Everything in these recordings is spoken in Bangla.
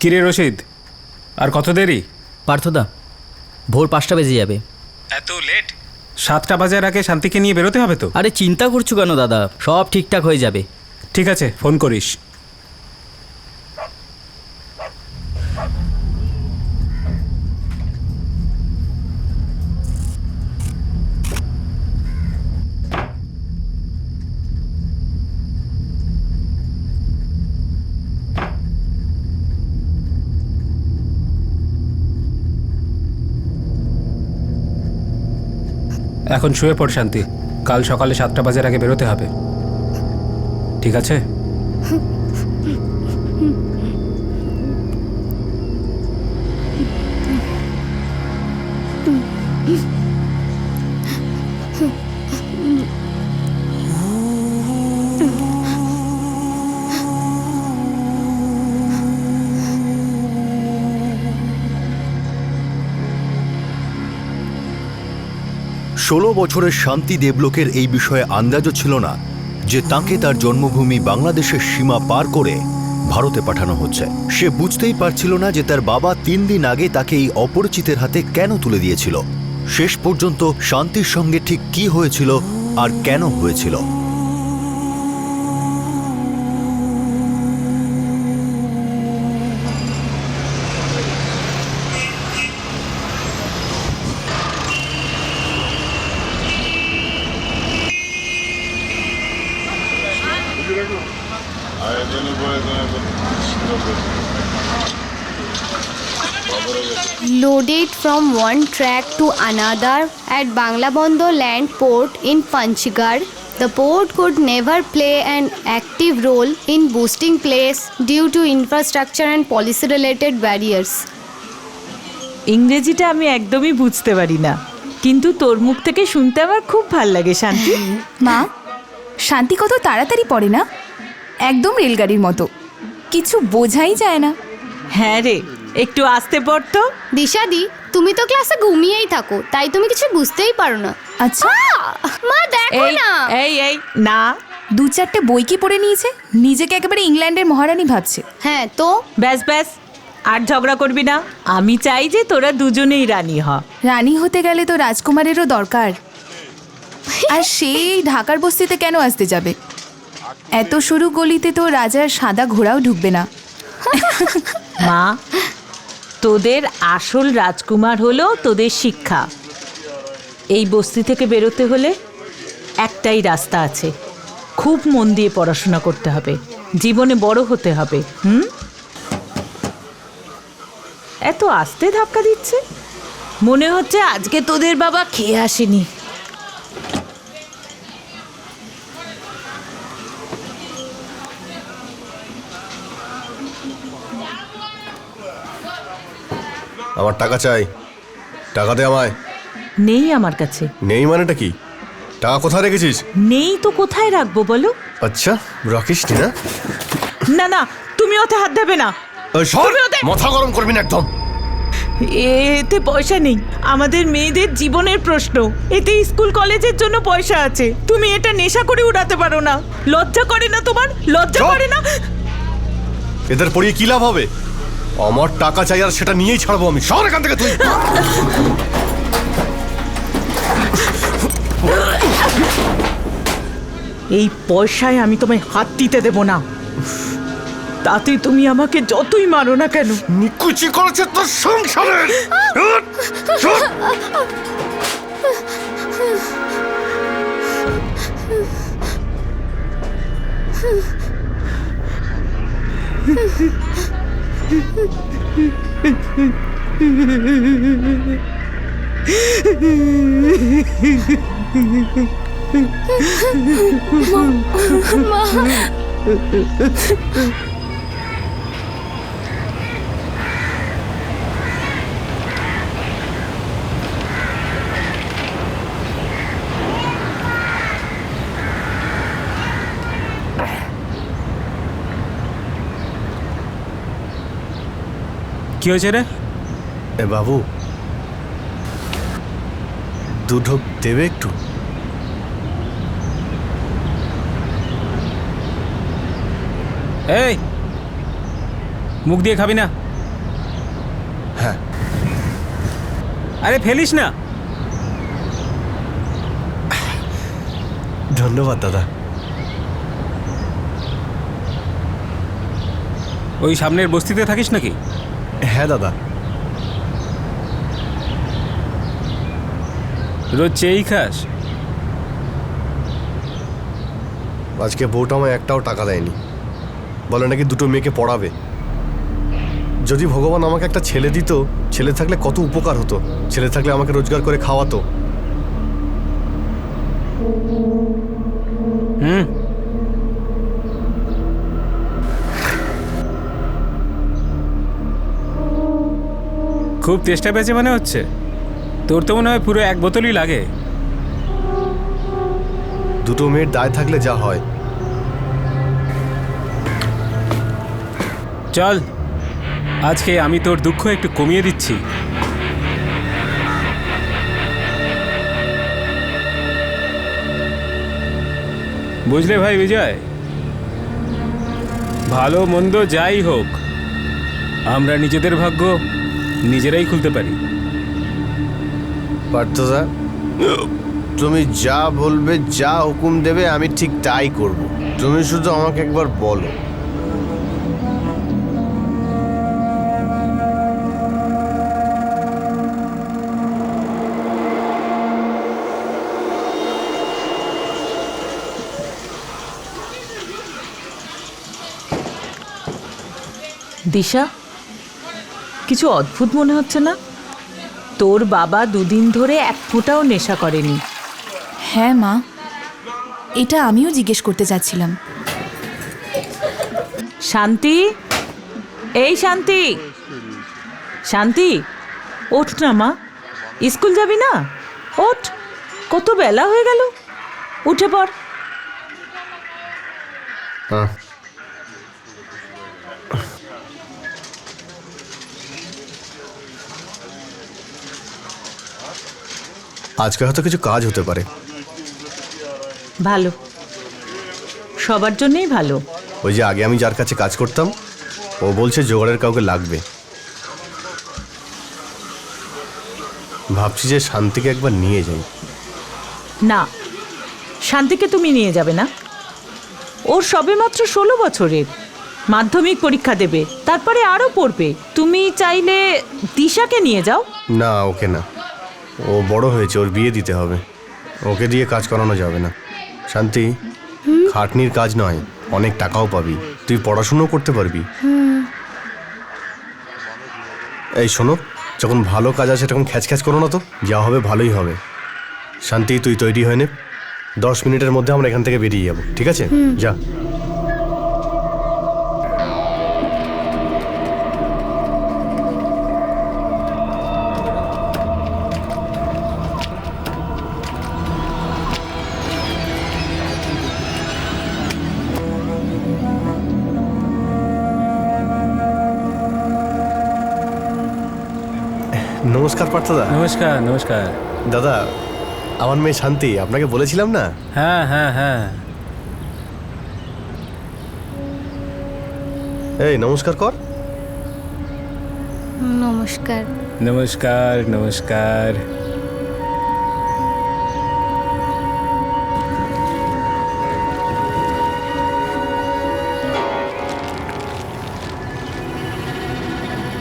কিরে রশিদ, আর কত দেরি? পার্থদা, ভোর 5টা বেজে যাবে। এত লেট? 7টা বাজার আগে শান্তিকে নিয়ে বেরোতে হবে তো। আরে চিন্তা করছো কেন দাদা, সব ঠিকঠাক হয়ে যাবে। ঠিক আছে, ফোন করিস। এখন শুয়ে পড় শান্তি, কাল সকালে 7টা বাজার আগে বেরোতে হবে, ঠিক আছে? ষোলো বছরের শান্তি দেবলোকের এই বিষয়ে আন্দাজও ছিল না যে তাকে তার জন্মভূমি বাংলাদেশের সীমা পার করে ভারতে পাঠানো হচ্ছে। সে বুঝতেই পারছিল না যে তার বাবা 3 দিন আগে তাকে এই অপরিচিতের হাতে কেন তুলে দিয়েছিল। শেষ পর্যন্ত শান্তির সঙ্গে ঠিক কি হয়েছিল আর কেন হয়েছিল, Loaded from one track to another at Banglabandhu land port in Panchgarh, the port could never play an active role in boosting place due to infrastructure and policy related barriers. ইংরেজিটা আমি একদমই বুঝতে পারি না, কিন্তু তোর মুখ থেকে শুনতে আমার খুব ভাল লাগে শান্তি। মা, শান্তি কত তাড়াতাড়ি পড়ে না, একদম রেলগাড়ির মতো, কিছু বোঝাই যায় না। হ্যাঁ রে, একটু আস্তে পড়তো। দিশাদি, তুমি তো ক্লাসে ঘুমিয়েই থাকো, তাই তুমি কিছু বুঝতেই পারো না। আচ্ছা, মা দেখো এই না। এই এই না, 2-4টে বই কি পড়ে নিয়েছে, নিজেকে একেবারে ইংল্যান্ডের মহারানী ভাবছে। হ্যাঁ তো, ব্যাস ব্যাস, আর ঝগড়া করবি না। আমি চাই যে তোরা দুজনেই রানী হ। রানী হতে গেলে তো রাজকুমারেরও দরকার, আর সেই ঢাকার বস্তিতে কেন আসতে যাবে? এত সরু গলিতে তো রাজার সাদা ঘোড়াও ঢুকবে না। মা, তোদের আসল রাজকুমার হলো তোদের শিক্ষা। এই বস্তি থেকে বেরোতে হলে একটাই রাস্তা আছে, খুব মন দিয়ে পড়াশোনা করতে হবে, জীবনে বড় হতে হবে। এত আস্তে ধাক্কা দিচ্ছে, মনে হচ্ছে আজকে তোদের বাবা খেয়ে আসেনি। আমার টাকা চাই, টাকা দে আমায়। নেই আমার কাছে। নেই মানেটা কি? টাকা কোথায় রেখেছিস? নেই তো কোথায় রাখবো বলো? আচ্ছা, রাখিস নি না? না না, তুমি ওতে হাত দেবে না। মাথা গরম করবি না একদম। এতে পয়সা নেই, আমাদের মেয়েদের জীবনের প্রশ্ন। এতে স্কুল কলেজের জন্য পয়সা আছে, তুমি এটা নেশা করে উড়াতে পারো না। লজ্জা করে না তোমার? লজ্জা করে না? এদের পড়িয়ে কি লাভ হবে? আমার টাকা চাই আর সেটা নিয়েই ছাড়বো আমি। সর এখান থেকে তুই। এই পয়সায় আমি তোমায় হাত দিতে দেব না, তাতে তুমি আমাকে যতই মারো না কেন। নিকুচি করেছে তোর সংসারের। কি হয়েছে রে? এ বাবু, দুটো দেবে একটু? এই, মুখ দিয়ে খাবি না। হ্যাঁ। আরে ফেলিস না। ধন্যবাদ দাদা। ওই সামনের বস্তিতে থাকিস নাকি? হ্যাঁ দাদা। রোজ চেয়েই খাস? আজকে বউটা আমায় একটাও টাকা দেয়নি, বলে নাকি দুটো মেয়েকে পড়াবে। যদি ভগবান আমাকে একটা ছেলে দিত, ছেলে থাকলে কত উপকার হতো। ছেলে থাকলে আমাকে রোজগার করে খাওয়াতো। খুব চেষ্টা পেয়েছে মনে হচ্ছে। তোর তো মনে হয় পুরো এক বোতলই লাগে। দুটো মেয়ের দায় থাকলে যা হয়। চল, আজকে আমি তোর দুঃখ একটু কমিয়ে দিচ্ছি। বুঝলে ভাই বিজয়, ভালো মন্দ যাই হোক, আমরা নিজেদের ভাগ্য নিজেরাই খুলতে পারি। পার্থদা, তুমি যা বলবে, যা হুকুম দেবে, আমি ঠিক তাই করব। তুমি শুধু আমাকে একবার বলো। দিশা, কিছু অদ্ভুত মনে হচ্ছে না? তোর বাবা দুদিন ধরে এক ফোঁটাও নেশা করেনি। হ্যাঁ মা, এটা আমিও জিজ্ঞেস করতে চাচ্ছিলাম। শান্তি, এই শান্তি, শান্তি, ওঠ না মা, স্কুল যাবি না? ওঠ, কত বেলা হয়ে গেল, উঠে পড়। হ্যাঁ। আজকে হয়তো কিছু কাজ হতে পারে। ভালো, সবার জন্যই ভালো। ওই যে আগে আমি যার কাছে কাজ করতাম, ও বলছে জোগাড়ের কাউকে লাগবে। ভাবছি যে শান্তিকে একবার নিয়ে যাই। না, শান্তিকে তুমি নিয়ে যাবে না। ওর সবেমাত্র 16 বছরের, মাধ্যমিক পরীক্ষা দেবে, তারপরে আরও পড়বে। তুমি চাইলে দিশাকে নিয়ে যাও। না, ওকে না। ও বড় হয়েছে, ওর বিয়ে দিতে হবে। ওকে দিয়ে কাজ করানো যাবে না। শান্তি, খাটনির কাজ নয়, অনেক টাকাও পাবি, তুই পড়াশুনোও করতে পারবি। এই শোনো, যখন ভালো কাজ আছে তখন খ্যাচ করো না তো, যা হবে ভালোই হবে। শান্তি, তুই তৈরি হয়ে নে, 10 মিনিটের মধ্যে আমরা এখান থেকে বেরিয়ে যাবো, ঠিক আছে? যা। নমস্কার পার্থদা। নমস্কার। নমস্কার দাদা, আমার মেয়ে শান্তি, আপনাকে বলেছিলাম না? হ্যাঁ হ্যাঁ হ্যাঁ। এই নমস্কার কর। নমস্কার। নমস্কার নমস্কার।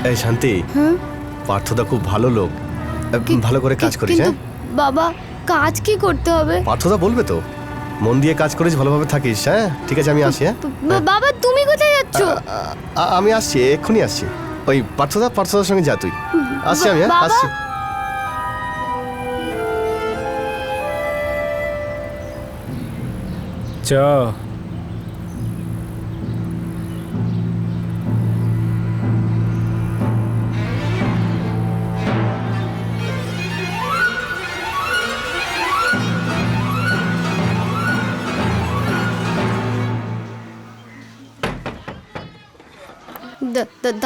এই শান্তি, পার্থদা খুব ভালো লোক, ভালো করে কাজ করিস। কিন্তু হ্যাঁ বাবা, কাজ কি করতে হবে? পার্থদা বলবে তো, মন দিয়ে কাজ করিস, ভালোভাবে থাকিস। হ্যাঁ ঠিক আছে, আমি আসি। হ্যাঁ বাবা, তুমি কোথায় যাচ্ছ? আমি আসছি, এক্ষুনি আসছি। ওই পার্থদার সঙ্গে যা তুই। আসছি আমি। হ্যাঁ বাবা। আসছি। চ।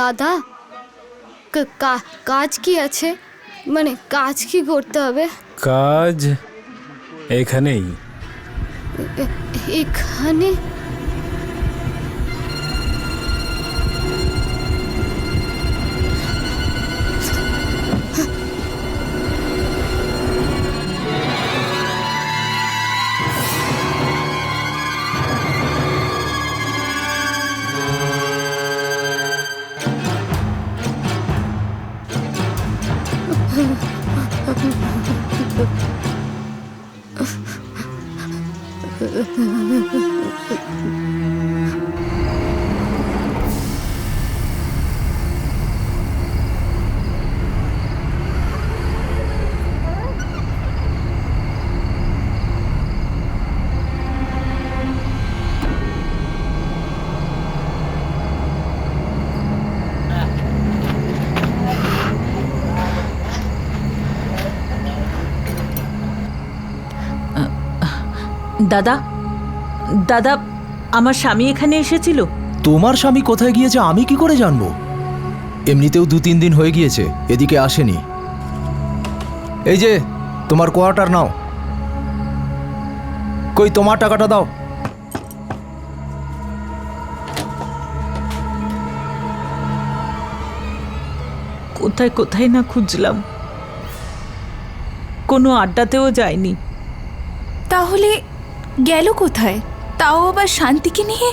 দাদা, কাজ কি আছে? মানে কাজ কি করতে হবে? কাজ এখানেই। এখানে? দাদা দাদা আমার স্বামী এখানে এসেছিল। তোমার স্বামী কোথায় গিয়েছে আমি কি করে জানবো? এমনিতেও 2-3 দিন হয়ে গিয়েছে, এদিকে আসেনি। এই যে তোমার কোয়ার্টার নাও। কই তোমার টাকাটা দাও। কোথায় কোথায় না খুঁজলাম, কোনো আড্ডাতেও যায়নি। তাহলে গেল কোথায়? তাও আবার শান্তিকে নিয়ে?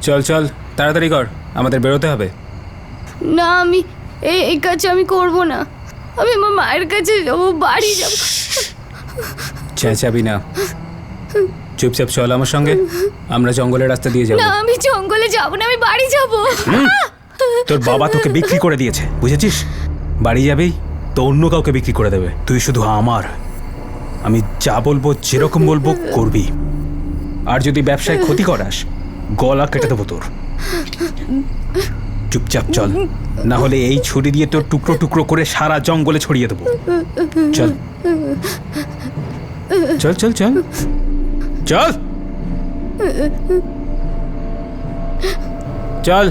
চল চল তাড়াতাড়ি কর, আমাদের বেরোতে হবে। না, আমি এই কাজ আমি করব না। আমি আমার মায়ের কাছে যাবো, বাড়ি যাবো। চেঁচাবি না, চুপচাপ চল আমার সঙ্গে, আমরা জঙ্গলের রাস্তা দিয়ে যাবো। না, আমি জঙ্গলে যাবো না, আমি বাড়ি যাবো। তোর বাবা তোকে বিক্রি করে দিয়েছে, বুঝেছিস? বাড়ি যাবেই তো অন্য কাউকে বিক্রি করে দেবে। তুই শুধু আমার, আমি যা বলবো যেরকম বলবো করবি। আর যদি ব্যবসায় ক্ষতি করাস গলা কেটে দেবো তোর। চুপচাপ চল, না হলে এই ছুরি দিয়ে তোর টুকরো টুকরো করে সারা জঙ্গলে ছড়িয়ে দেবো। চল চল চল চল চল চল।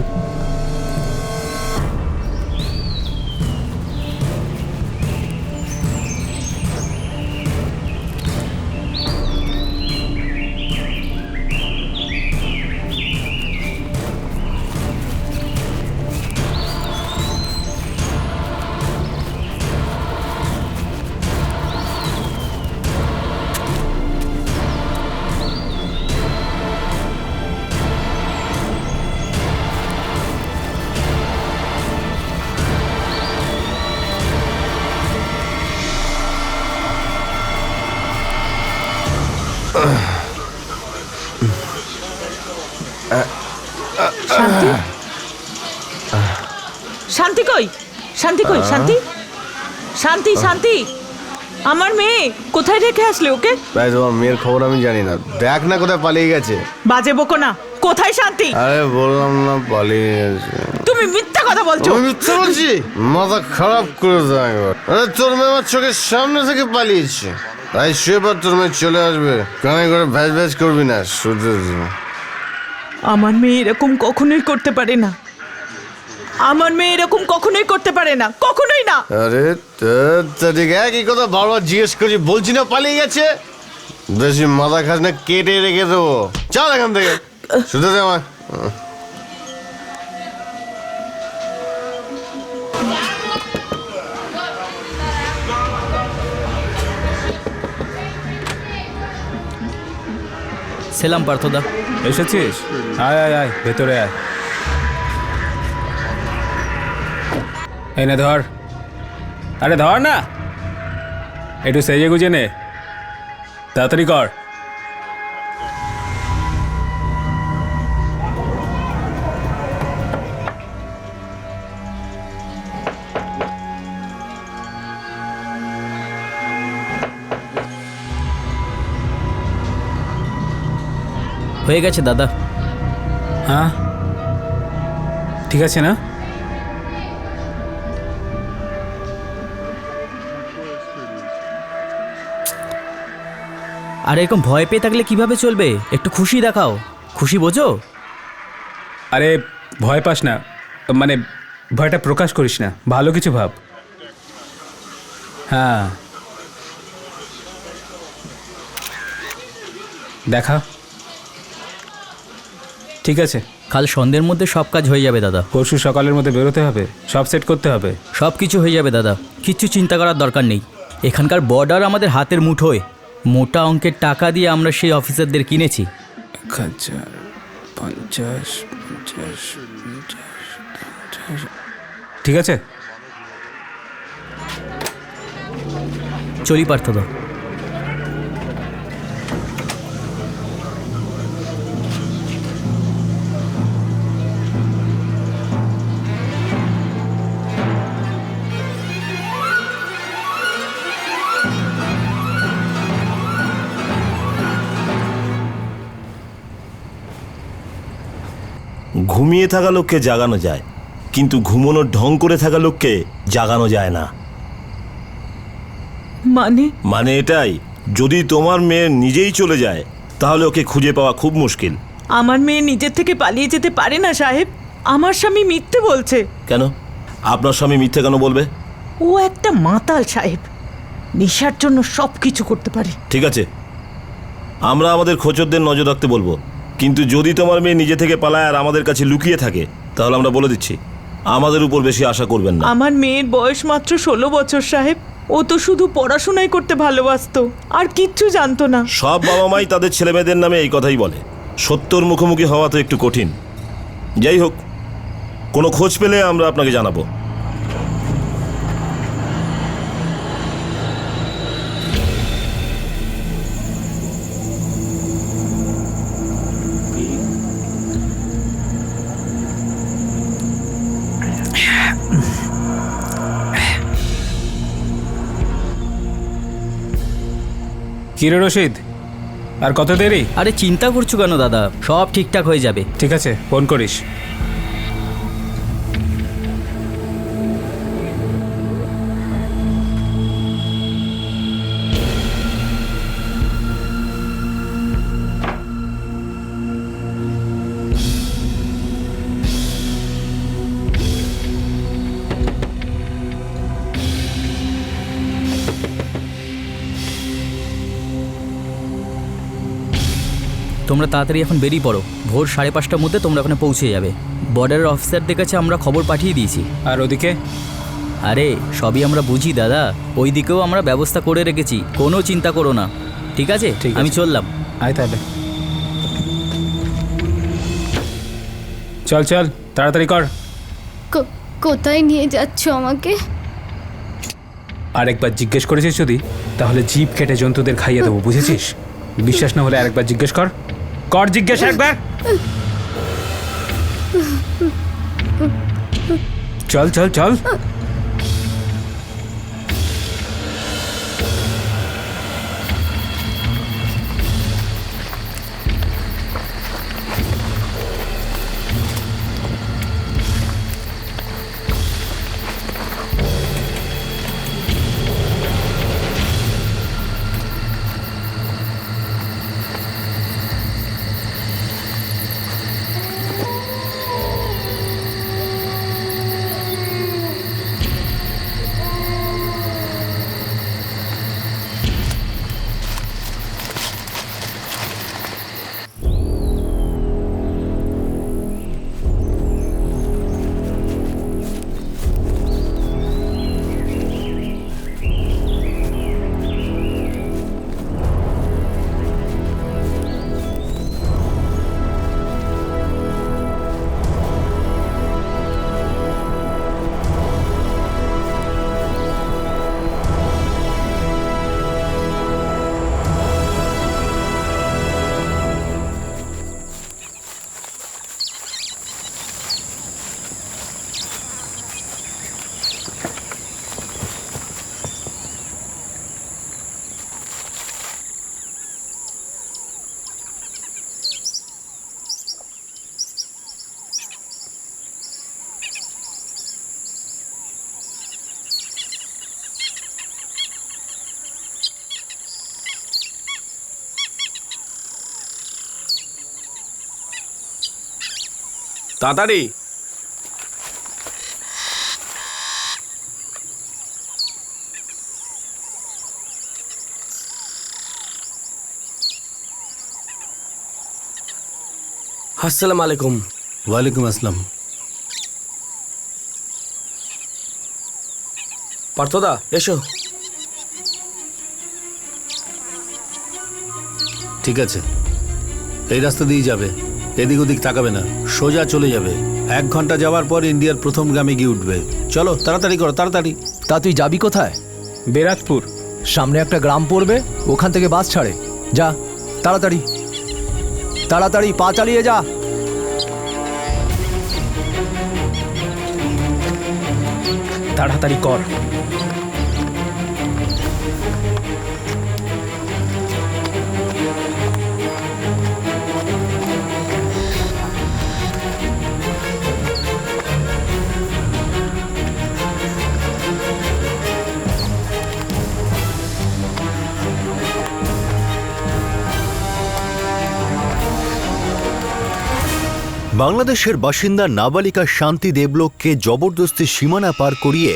শান্তি, শান্তি কই? শান্তি কই? শান্তি, শান্তি, শান্তি, আমার মেয়ে কোথায় রেখে আসলে ওকে? ভাই তোমার মেয়ের খবর আমি জানি না, দেখ না কোথায় পালিয়ে গেছে। বাজে বকো না, কোথায় শান্তি? আরে বললাম না পালিয়ে গেছে। তুমি মিথ্যা কথা বলছো। আমি মিথ্যে বলছি? মাথা খারাপ করে দাও একবার। আরে তোর মেয়ে আমার চোখের সামনে থেকে পালিয়েছে, তাই সে এবার তোর মেয়ে চলে আসবে। কানে করে ভ্যাজ ভ্যাজ করবি না, শুধু আমার মেয়ে এরকম কখনোই করতে পারে না। আমার মেয়ে এরকম কখনোই করতে পারে না, কখনোই না। আরে ঠিক একই কথা বারবার জিজ্ঞেস করছি, বলছি না পালিয়ে গেছে। বেশি মাথা খাস না, কেটে রেখে দেবো। চল এখান থেকে, শুধু দে আমার। সেলাম পার্থদা। এসেছিস? আয় আয় আয়, ভেতরে আয়। এই নে ধর। আরে ধর না, একটু সেজে গুজে নে, তাড়াতাড়ি কর। হয়ে গেছে দাদা। হ্যাঁ ঠিক আছে না? আর এরকম ভয় পেয়ে থাকলে কিভাবে চলবে? একটু খুশি দেখাও, খুশি বোঝো। আরে ভয় পাস না, মানে ভয়টা প্রকাশ করিস না, ভালো কিছু ভাব। হ্যাঁ দেখা, ঠিক আছে। কাল সন্ধ্যের মধ্যে সব কাজ হয়ে যাবে দাদা। পরশু সকালের মধ্যে বেরোতে হবে, সব সেট করতে হবে। সব কিছু হয়ে যাবে দাদা, কিচ্ছু চিন্তা করার দরকার নেই। এখানকার বর্ডার আমাদের হাতের মুঠোয়, মোটা অঙ্কের টাকা দিয়ে আমরা সেই অফিসারদের কিনেছি। 1050 ঠিক আছে। চলি পার্থদা। ঘুমিয়ে থাকা লোককে জাগানো যায়, কিন্তু ঘুমানোর ঢং করে থাকা লোককে জাগানো যায় না। মানে এটাই, যদি তোমার মেয়ে নিজেই চলে যায় তাহলে ওকে খুঁজে পাওয়া খুব মুশকিল। আমার মেয়ে নিজের থেকে পালিয়ে যেতে পারে না সাহেব। আমার স্বামী মিথ্যে বলছে। কেন? আপনার স্বামী মিথ্যে কেন বলবে? ও একটা মাতাল সাহেব, নেশার জন্য সব কিছু করতে পারে। ঠিক আছে, আমরা আমাদের খোঁচরদের নজর রাখতে বলবো, কিন্তু যদি তোমার মেয়ে নিজে থেকে পালায় আর আমাদের কাছে লুকিয়ে থাকে তাহলে আমরা বলে দিচ্ছি আমাদের উপর বেশি আশা করবেন না। আমার মেয়ের বয়স মাত্র 16 বছর সাহেব। ও তো শুধু পড়াশোনাই করতে ভালোবাসতো, আর কিচ্ছু জানতো না। সব বাবা মাই তাদের ছেলেমেয়েদের নামে এই কথাই বলে। সত্যর মুখোমুখি হওয়া তো একটু কঠিন। যাই হোক, কোনো খোঁজ পেলে আমরা আপনাকে জানাবো। কিরে রশিদ, আর কত দেরি? আরে চিন্তা করছো কেন দাদা, সব ঠিকঠাক হয়ে যাবে। ঠিক আছে, ফোন করিস। তোমরা তাড়াতাড়ি এখন বেরিয়ে পড়ো, ভোর 5:30টার মধ্যে তোমরা ওখানে পৌঁছে যাবে। বর্ডারের অফিসারদের কাছে আমরা খবর পাঠিয়ে দিয়েছি। আর ওদিকে? আরে সবই আমরা বুঝি দাদা, ওই দিকেও আমরা ব্যবস্থা করে রেখেছি, কোনো চিন্তা করো না। ঠিক আছে, ঠিক আছে। আমি চললাম। আয় তাহলে, চল চল তাড়াতাড়ি কর। কোথায় নিয়ে যাচ্ছ আমাকে? আরেকবার জিজ্ঞেস করেছিস যদি, তাহলে জিভ কেটে জন্তুদের খাইয়ে দেবো, বুঝেছিস? বিশ্বাস না হলে আরেকবার জিজ্ঞেস কর। কর জিজ্ঞেস একবার। চল চল চল। তাড়াতাড়ি। আসসালামু আলাইকুম। ওয়ালাইকুম আসসালাম। পার্থদা এসো। ঠিক আছে, এই রাস্তা দিয়ে যাবে, এদিক ওদিক তাকাবে না, সোজা চলে যাবে। 1 ঘন্টা যাওয়ার পর ইন্ডিয়ার প্রথম গ্রামে গিয়ে উঠবে। চলো তাড়াতাড়ি করো, তাড়াতাড়ি। তা তুই যাবি কোথায়? বেরাতপুর। সামনে একটা গ্রাম পড়বে, ওখান থেকে বাস ছাড়ে। যা তাড়াতাড়ি তাড়াতাড়ি পা চালিয়ে যা। তাড়াতাড়ি কর। বাংলাদেশের বাসিন্দা নাবালিকা শান্তি দেবলোককে জবরদস্তি সীমানা পার করিয়ে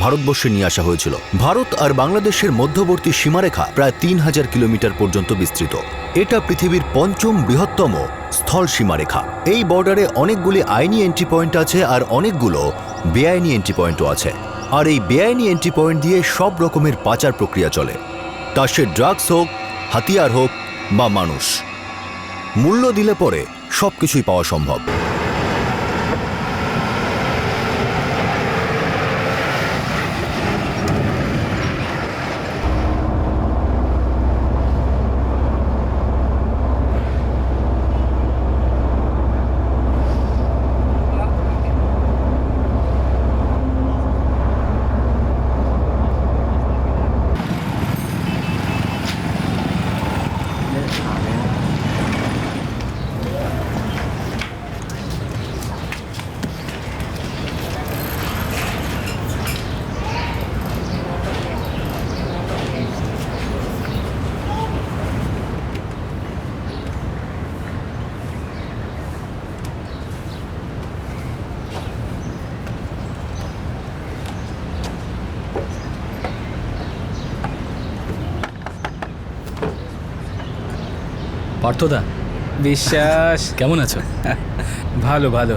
ভারতবর্ষে নিয়ে আসা হয়েছিল। ভারত আর বাংলাদেশের মধ্যবর্তী সীমারেখা প্রায় ৩,০০০ কিলোমিটার পর্যন্ত বিস্তৃত। এটা পৃথিবীর ৫ম বৃহত্তম স্থল সীমারেখা। এই বর্ডারে অনেকগুলি আইনি এন্ট্রি পয়েন্ট আছে আর অনেকগুলো বেআইনি এন্ট্রি পয়েন্টও আছে। আর এই বেআইনি এন্ট্রি পয়েন্ট দিয়ে সব রকমের পাচার প্রক্রিয়া চলে, তা সে ড্রাগস হোক, হাতিয়ার হোক বা মানুষ। মূল্য দিলে পরে সবকিছুই পাওয়া সম্ভব। পার্থদা, বিশ্বাস, কেমন আছো? ভালো ভালো।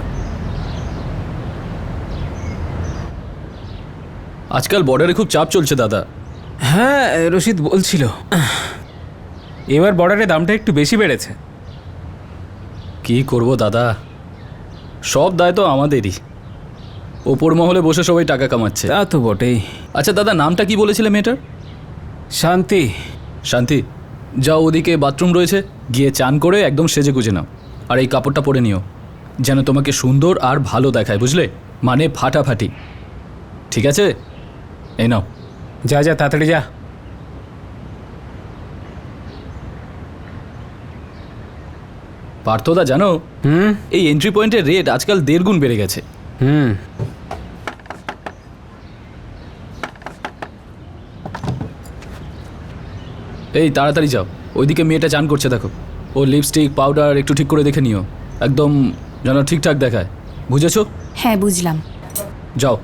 আজকাল বর্ডারে খুব চাপ চলছে দাদা। হ্যাঁ, রশিদ বলছিল এবার বর্ডারের দামটা একটু বেশি বেড়েছে। কি করব দাদা, সব দায় তো আমাদেরই। ওপর মহলে বসে সবাই টাকা কামাচ্ছে। তা তো বটেই। আচ্ছা দাদা, নামটা কি বলেছিলে মেয়েটার? শান্তি। শান্তি, যাও ওদিকে বাথরুম রয়েছে, গিয়ে চান করে একদম সেজে গুজে নাও। আর এই কাপড়টা পরে নিও, যেন তোমাকে সুন্দর আর ভালো দেখায়, বুঝলে? মানে ফাটাফাটি। ঠিক আছে, এই নাও। যা যা, তাড়াতাড়ি যা। পার্থদা জানো, এই এন্ট্রি পয়েন্টের রেট আজকাল 1.5 গুণ বেড়ে গেছে। এই তাড়াতাড়ি যাও, ওইদিকে মেয়েটা চান করছে দেখো। ও লিপস্টিক পাউডার একটু ঠিক করে দেখে নিও, একদম যেন ঠিকঠাক দেখায়, বুঝেছো? হ্যাঁ, বুঝলাম। যাও।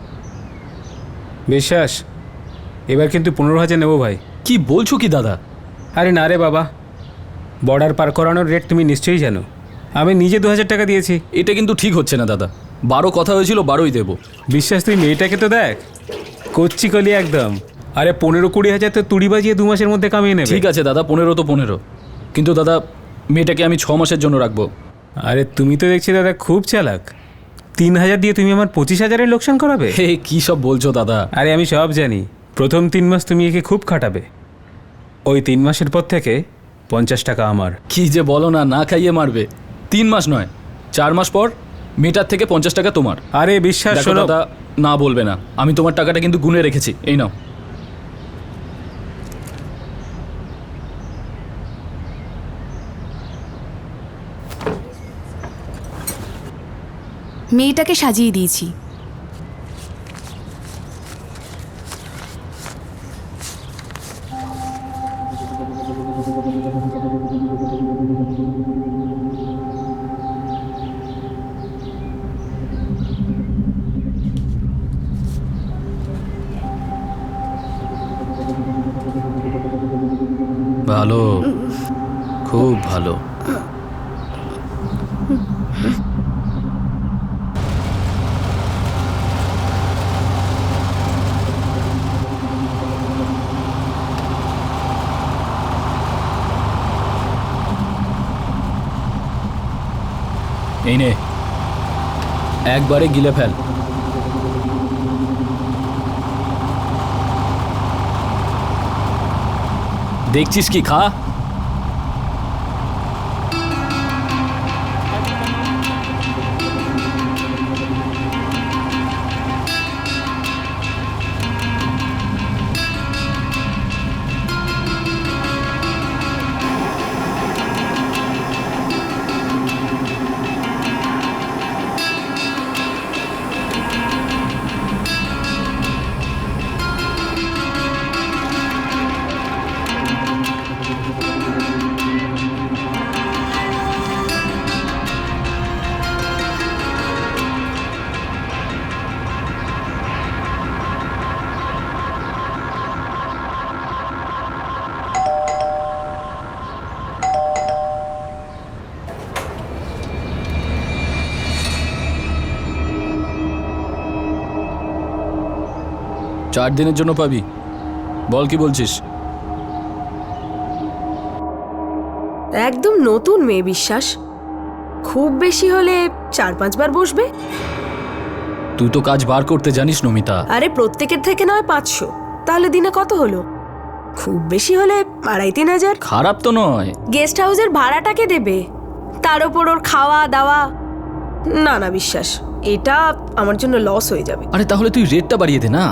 বিশ্বাস, এবার কিন্তু 15,000 নেবো ভাই। কি বলছো কি দাদা? আরে না রে বাবা, বর্ডার পার করানোর রেট তুমি নিশ্চয়ই জানো। আমি নিজে 2,000 টাকা দিয়েছি। এটা কিন্তু ঠিক হচ্ছে না দাদা। 12 কথা হয়েছিল, 12ই দেবো। বিশ্বাস, তুই মেয়েটাকে তো দেখ, কচ্ছি কলি একদম। আরে 15-20 হাজার তো তুড়ি বাজিয়ে 2 মাসের মধ্যে কামিয়ে নেবে। ঠিক আছে দাদা, 15 তো 15, কিন্তু দাদা মেয়েটাকে আমি 6 মাসের জন্য রাখবো। আরে তুমি তো দেখছি দাদা খুব চালাক। 3,000 দিয়ে তুমি আমার 25,000-এর লোকসান করাবে? হে, কি সব বলছো দাদা? আরে আমি সব জানি। প্রথম 3 মাস তুমি একে খুব খাটাবে, ওই 3 মাসের পর থেকে 50 টাকা আমার। কি যে বলো না, না খাইয়ে মারবে। 3 মাস নয়, 4 মাস পর মেয়েটার থেকে 50 টাকা তোমার। আরে বিশ্বাস, দেখো শোনো দাদা, না বলবে না, আমি তোমার টাকাটা কিন্তু গুনে রেখেছি। এই নাও। মেয়েটাকে সাজিয়ে দিয়েছি। ভালো, খুব ভালো। এই নে, একবারে গিলে ফেল। দেখছিস কি, খা। চার দিনের জন্য পাবি। বল কি বলছিস? একদম নতুন মেয়ে বিশ্বাস, খুব বেশি হলে 4-5 বার বসবে। তুই তো কাজ বার করতে জানিস নমিতা। আরে প্রত্যেকের থেকে নয় 500, তাহলে দিনে কত হলো? খুব বেশি হলে 2500-3000। খারাপ তো নয়। গেস্ট হাউসের ভাড়াটাকে দেবে, তার উপর ওর খাওয়া দাওয়া। না না বিশ্বাস, এটা আমার জন্য লস হয়ে যাবে। আরে তাহলে তুই রেটটা বাড়িয়ে দে না,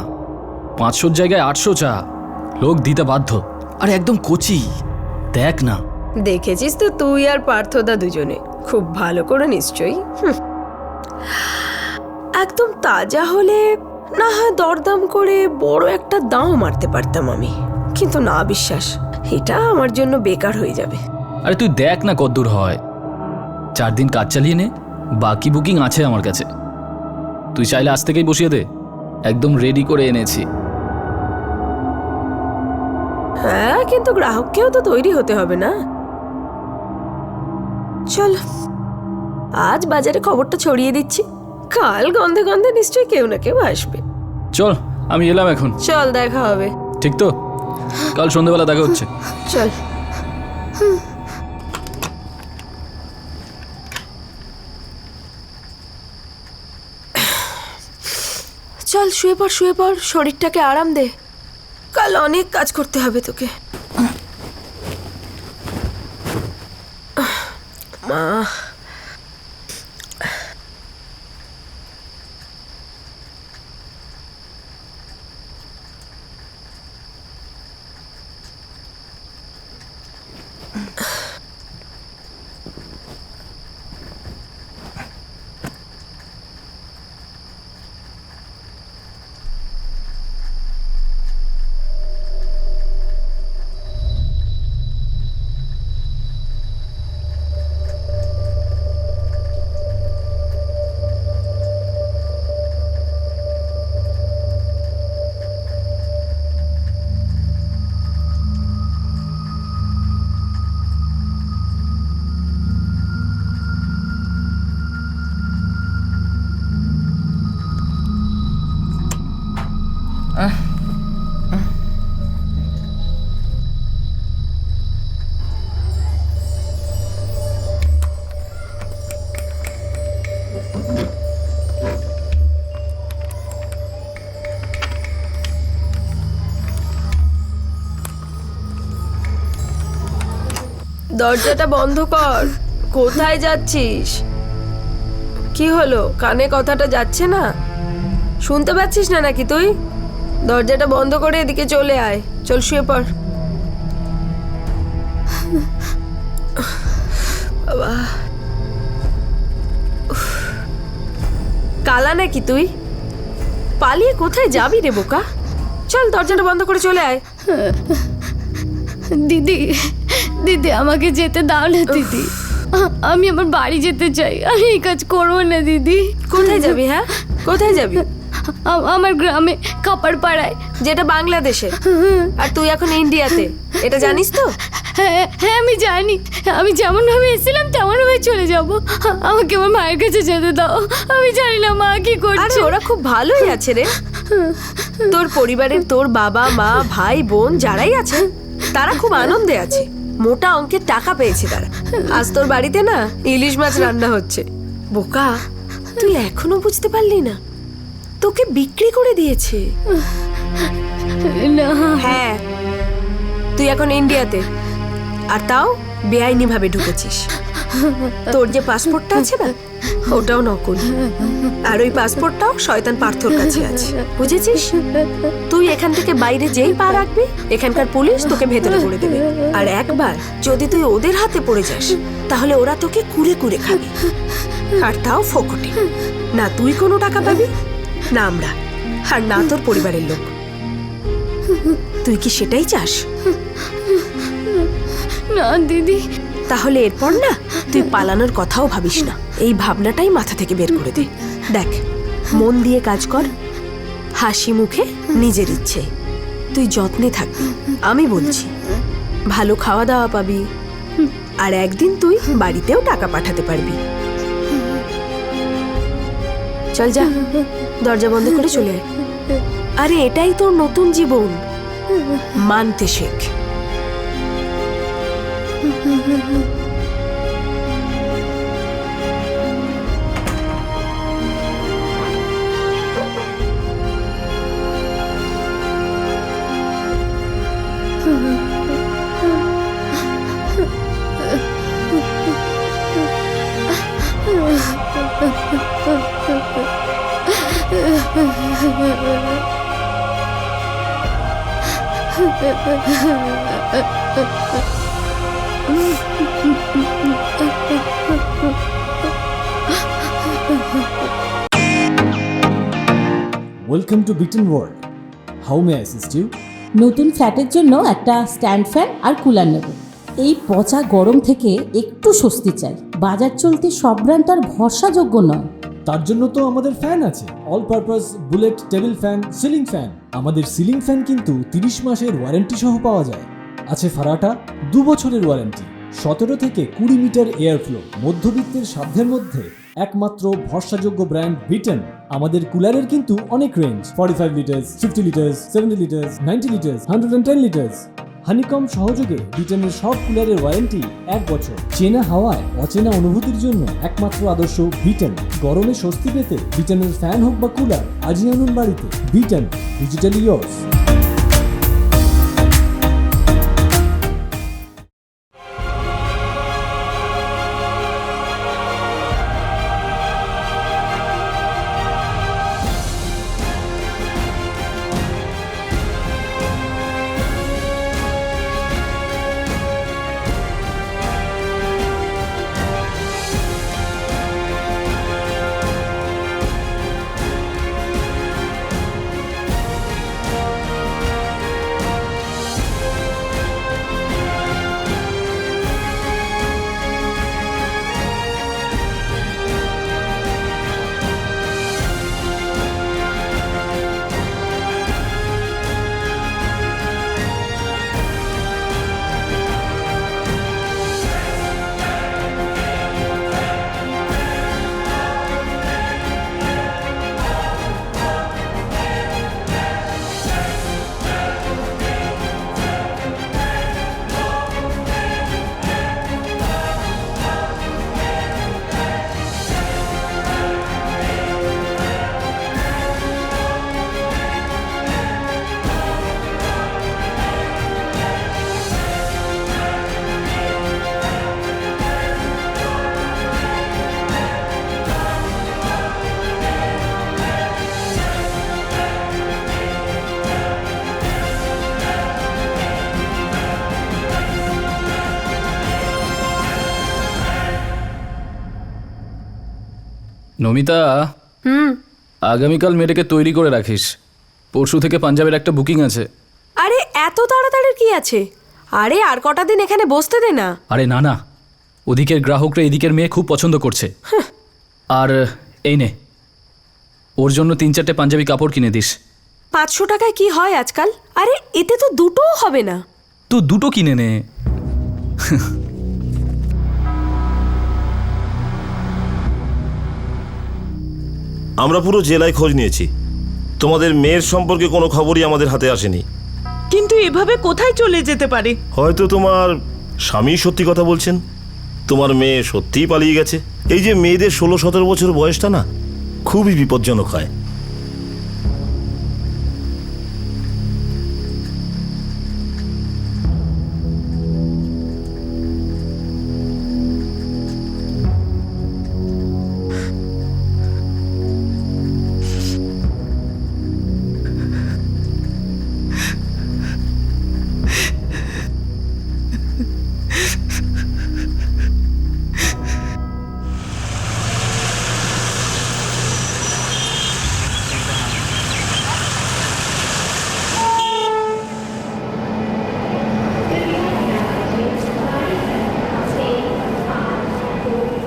500 জায়গায় 800 চা। লোক দিতে বাধ্য। আরে একদম কচি, দেখ না। দেখেছিস তো তুই আর পার্থদা দুজনে, খুব ভালো করে নিশ্চয়ই। একদম তাজা হলে না হয় দরদাম করে বড় একটা দাম মারতে পারতাম আমি, কিন্তু না বিশ্বাস, এটা আমার জন্য বেকার হয়ে যাবে। আরে তুই দেখ না কতদূর হয়। 4 দিন কাজ চালিয়ে নে, বাকি বুকিং আছে আমার কাছে। তুই চাইলে আজ থেকেই বসিয়ে দে, একদম রেডি করে এনেছি। হ্যাঁ, কিন্তু গ্রাহককেও তো তৈরি হতে হবে না। চল আজ বাজারে খবরটা ছড়িয়ে দিচ্ছি, কাল গন্ধে গন্ধে নিশ্চয়ই কেউ না কেউ আসবে। চল আমি এলাম এখন। চল দেখা হবে। ঠিক তো? কাল সন্ধ্যাবেলা দেখা হচ্ছে। চল। চল শুয়ে পড়, শুয়ে পড়, শরীরটাকে আরাম দে, কাল অনেক কাজ করতে হবে তোকে। মা, দরজাটা বন্ধ কর। কোথায় যাচ্ছিস? কি হলো, কানে কথাটা যাচ্ছে না? শুনতে পাচ্ছিস না নাকি তুই? দরজাটা বন্ধ করে এদিকে চলে আয়। চল শুয়ে পড়। বাবা, কালা নাকি তুই? পালিয়ে কোথায় যাবি রে বোকা? চল দরজাটা বন্ধ করে চলে আয়। দিদি, দিদি আমাকে যেতে দাও না দিদি, আমি আমার বাড়ি যেতে চাই। আমি এই কাজ করবো না দিদি। কোথায় যাবি? হ্যাঁ কোথায় যাবি? আমার গ্রামে কাপাড়পাড়ায়, যেটা বাংলাদেশে, আর তুই এখন ইন্ডিয়াতে, এটা জানিস তো? হ্যাঁ হ্যাঁ আমি জানি। আমি যেমন ভাবে এসেছিলাম তেমন ভাবে চলে যাব। আমাকে আমার মায়ের কাছে যেতে দাও। আমি জানি না মা কি করছে। আরে ওরা খুব ভালোই আছে রে। তোর পরিবারের তোর বাবা মা ভাই বোন যারাই আছে তারা খুব আনন্দে আছে, মোটা অঙ্কের টাকা পেয়েছে তারা। আজ তোর বাড়িতে না ইলিশ মাছ রান্না হচ্ছে। বোকা, তুই এখনো বুঝতে পারলি না? তোকে বিক্রি করে দিয়েছে। না। হ্যাঁ, তুই এখন ইন্ডিয়াতে, আর তাও বেআইনি ভাবে ঢুকেছিস। তোর যে পাসপোর্টটা আছে না, ওটাও নকল, আর ওই পাসপোর্টটাও শয়তান পার্থর কাছে আছে, বুঝেছিস? তুই এখান থেকে বাইরে যেই পা রাখবি, এখানকার পুলিশ তোকে ভেতরে করে দেবে। আর একবার যদি তুই ওদের হাতে পড়ে যাস, তাহলে ওরা তোকে কুড়ে কুড়ে খাবে, আর তাও ফোকটে। না তুই কোনো টাকা পাবি, না আমরা, আর না তোর পরিবারের লোক। তুই কি সেটাই চাস? না দিদি। তাহলে এরপর না তুই পালানোর কথাও ভাবিস না, এই ভাবনাটাই মাথা থেকে বের করে দে। দেখ, মন দিয়ে কাজ কর, হাসি মুখে, নিজের ইচ্ছে। তুই যত্নে থাকবি, আমি বলছি। ভালো খাওয়া দাওয়া পাবি, আর একদিন তুই বাড়িতেও টাকা পাঠাতে পারবি। চল যা, দরজা বন্ধ করে চলে আয়। আরে এটাই তোর নতুন জীবন, মানতে শেখ। ওয়েলকাম টু বিটন world. How may I assist you? নতুন ফ্ল্যাটের জন্য একটা স্ট্যান্ড ফ্যান আর কুলার নেব। এই পচা গরম থেকে একটু স্বস্তি চাই। বাজার চলতে সব ব্র্যান্ড তো আর ভরসাযোগ্য নয়। তার জন্য তো আমাদের ফ্যান আছে, all purpose bullet table fan, ceiling fan. আমাদের সিলিং ফ্যান কিন্তু 30 মাসের ওয়ারেন্টি সহ পাওয়া যায়। আছে ফারাটা 2 বছরের ওয়ারেন্টি, 17 থেকে 20 মিটার এয়ার ফ্লো। মধ্যবিত্তের সাধ্যের মধ্যে একমাত্র ভরসাযোগ্য ব্র্যান্ড বিটন। আমাদের কুলারের কিন্তু অনেক range, 45 litres, 50 litres, 70 litres, 90 litres, 110 litres. Honeycomb সহযোগে বিটনের সব কুলারের ওয়ারেন্টি 1 বছর। চেনা হাওয়ায় অচেনা অনুভূতির জন্য একমাত্র আদর্শ বিটন। গরমে স্বস্তি পেতে বিটনের ফ্যান হোক বা কুলার, আজই আনুন বাড়িতে। Vuitton, digitally years. নমিতা, আগামীকাল মেয়েটাকে তৈরি করে রাখিস। পরশু থেকে পাঞ্জাবের একটা বুকিং আছে। আরে এত তাড়াতাড়ি কি আছে? আরে আর কটা দিন এখানে বসতে দে না। আরে না না, ওদিকের গ্রাহকরা এদিকের মেয়ে খুব পছন্দ করছে। আর এই নে, ওর জন্য 3-4টে পাঞ্জাবি কাপড় কিনে দিস। 500 টাকায় কি হয় আজকাল? আরে এতে তো দুটোও হবে না। তুই দুটো কিনে নে। আমরা পুরো জেলায় খোঁজ নিয়েছি, তোমাদের মেয়ের সম্পর্কে কোনো খবরই আমাদের হাতে আসেনি। কিন্তু এভাবে কোথায় চলে যেতে পারে? হয়তো তোমার স্বামী সত্যি কথা বলছেন, তোমার মেয়ে সত্যিই পালিয়ে গেছে। এই যে মেয়েদের 16-17 বছর বয়সটা না, খুবই বিপজ্জনক হয়।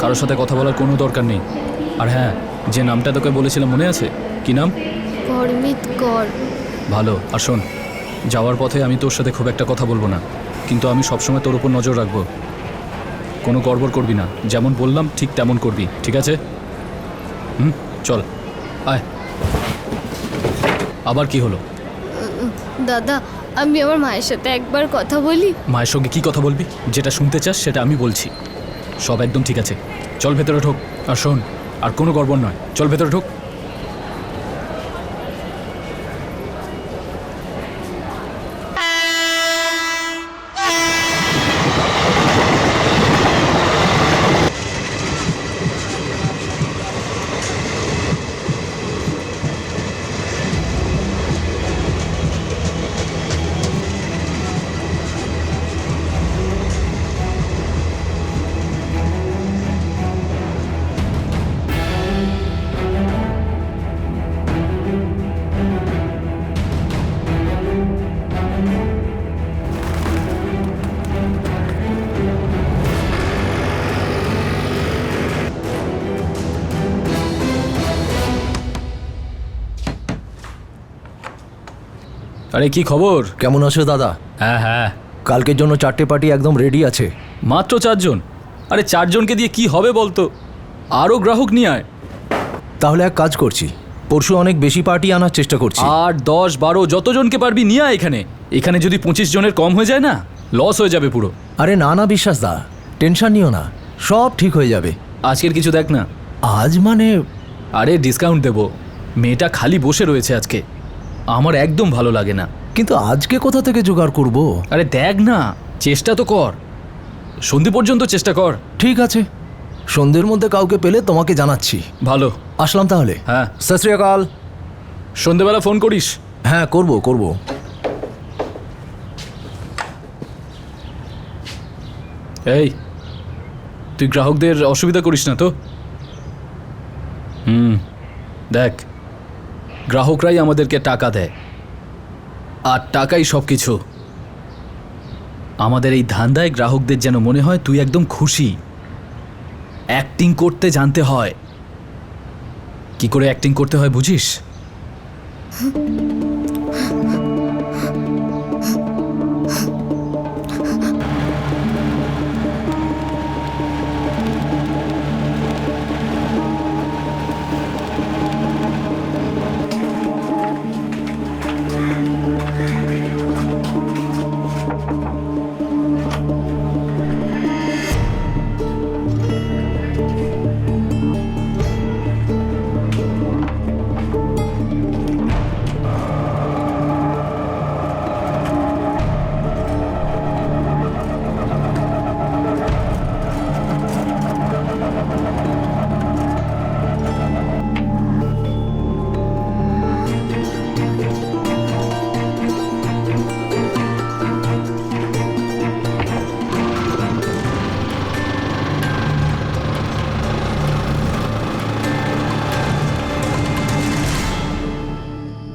কারোর সাথে কথা বলার কোনো দরকার নেই। আর হ্যাঁ, যে নামটা তোকে বলেছিলাম মনে আছে? কি নাম? পরমিত কর। ভালো। আর শোন, যাওয়ার পথে আমি তোর সাথে খুব একটা কথা বলবো না, কিন্তু আমি সবসময় তোর উপর নজর রাখবো। কোনো গড়বড় করবি না, যেমন বললাম ঠিক তেমন করবি, ঠিক আছে? চল আয়। আবার কি হলো? দাদা, আমি আমার মায়ের সাথে একবার কথা বলি। মায়ের সঙ্গে কি কথা বলবি? যেটা শুনতে চাস সেটা আমি বলছি। সব একদম ঠিক আছে, চল ভেতরে ঢোক। আর শোন, আর কোনো গড়বড় নয়, চল ভেতরে ঢোক। আরে কি খবর? কেমন আছো দাদা? হ্যাঁ হ্যাঁ, কালকের জন্য 4টে পার্টি একদম রেডি আছে। মাত্র 4 জন? আরে 4 জনকে দিয়ে কি হবে বলতো? আরও গ্রাহক নিয়ে আয়। তাহলে এক কাজ করছি, পরশু অনেক বেশি পার্টি আনার চেষ্টা করছি। 8, 10, 12 যতজনকে পারবি নিয়ে আয় এখানে। এখানে যদি 25 জনের কম হয়ে যায় না, লস হয়ে যাবে পুরো। আরে না না বিশ্বাস দা, টেনশন নিও না, সব ঠিক হয়ে যাবে। আজকের কিছু দেখ না। আজ মানে? আরে ডিসকাউন্ট দেবো। মেয়েটা খালি বসে রয়েছে আজকে, আমার একদম ভালো লাগে না। কিন্তু আজকে কোথা থেকে জোগাড় করব? আরে দেখ না, চেষ্টা তো কর, সন্ধে পর্যন্ত চেষ্টা কর। ঠিক আছে, সন্ধ্যের মধ্যে কাউকে পেলে তোমাকে জানাচ্ছি। ভালো, আসলাম তাহলে। হ্যাঁ, সত শ্রী আকাল। সন্ধেবেলা ফোন করিস। হ্যাঁ করব করব। এই, তুই গ্রাহকদের অসুবিধা করিস না তো? দেখ, গ্রাহকরাই আমাদেরকে টাকা দেয়, আর টাকাই সব কিছু। আমাদের এই ধান্দায় গ্রাহকদের যেন মনে হয় তুই একদম খুশি। অ্যাক্টিং করতে জানতে হয়। কি করে অ্যাক্টিং করতে হয় বুঝিস?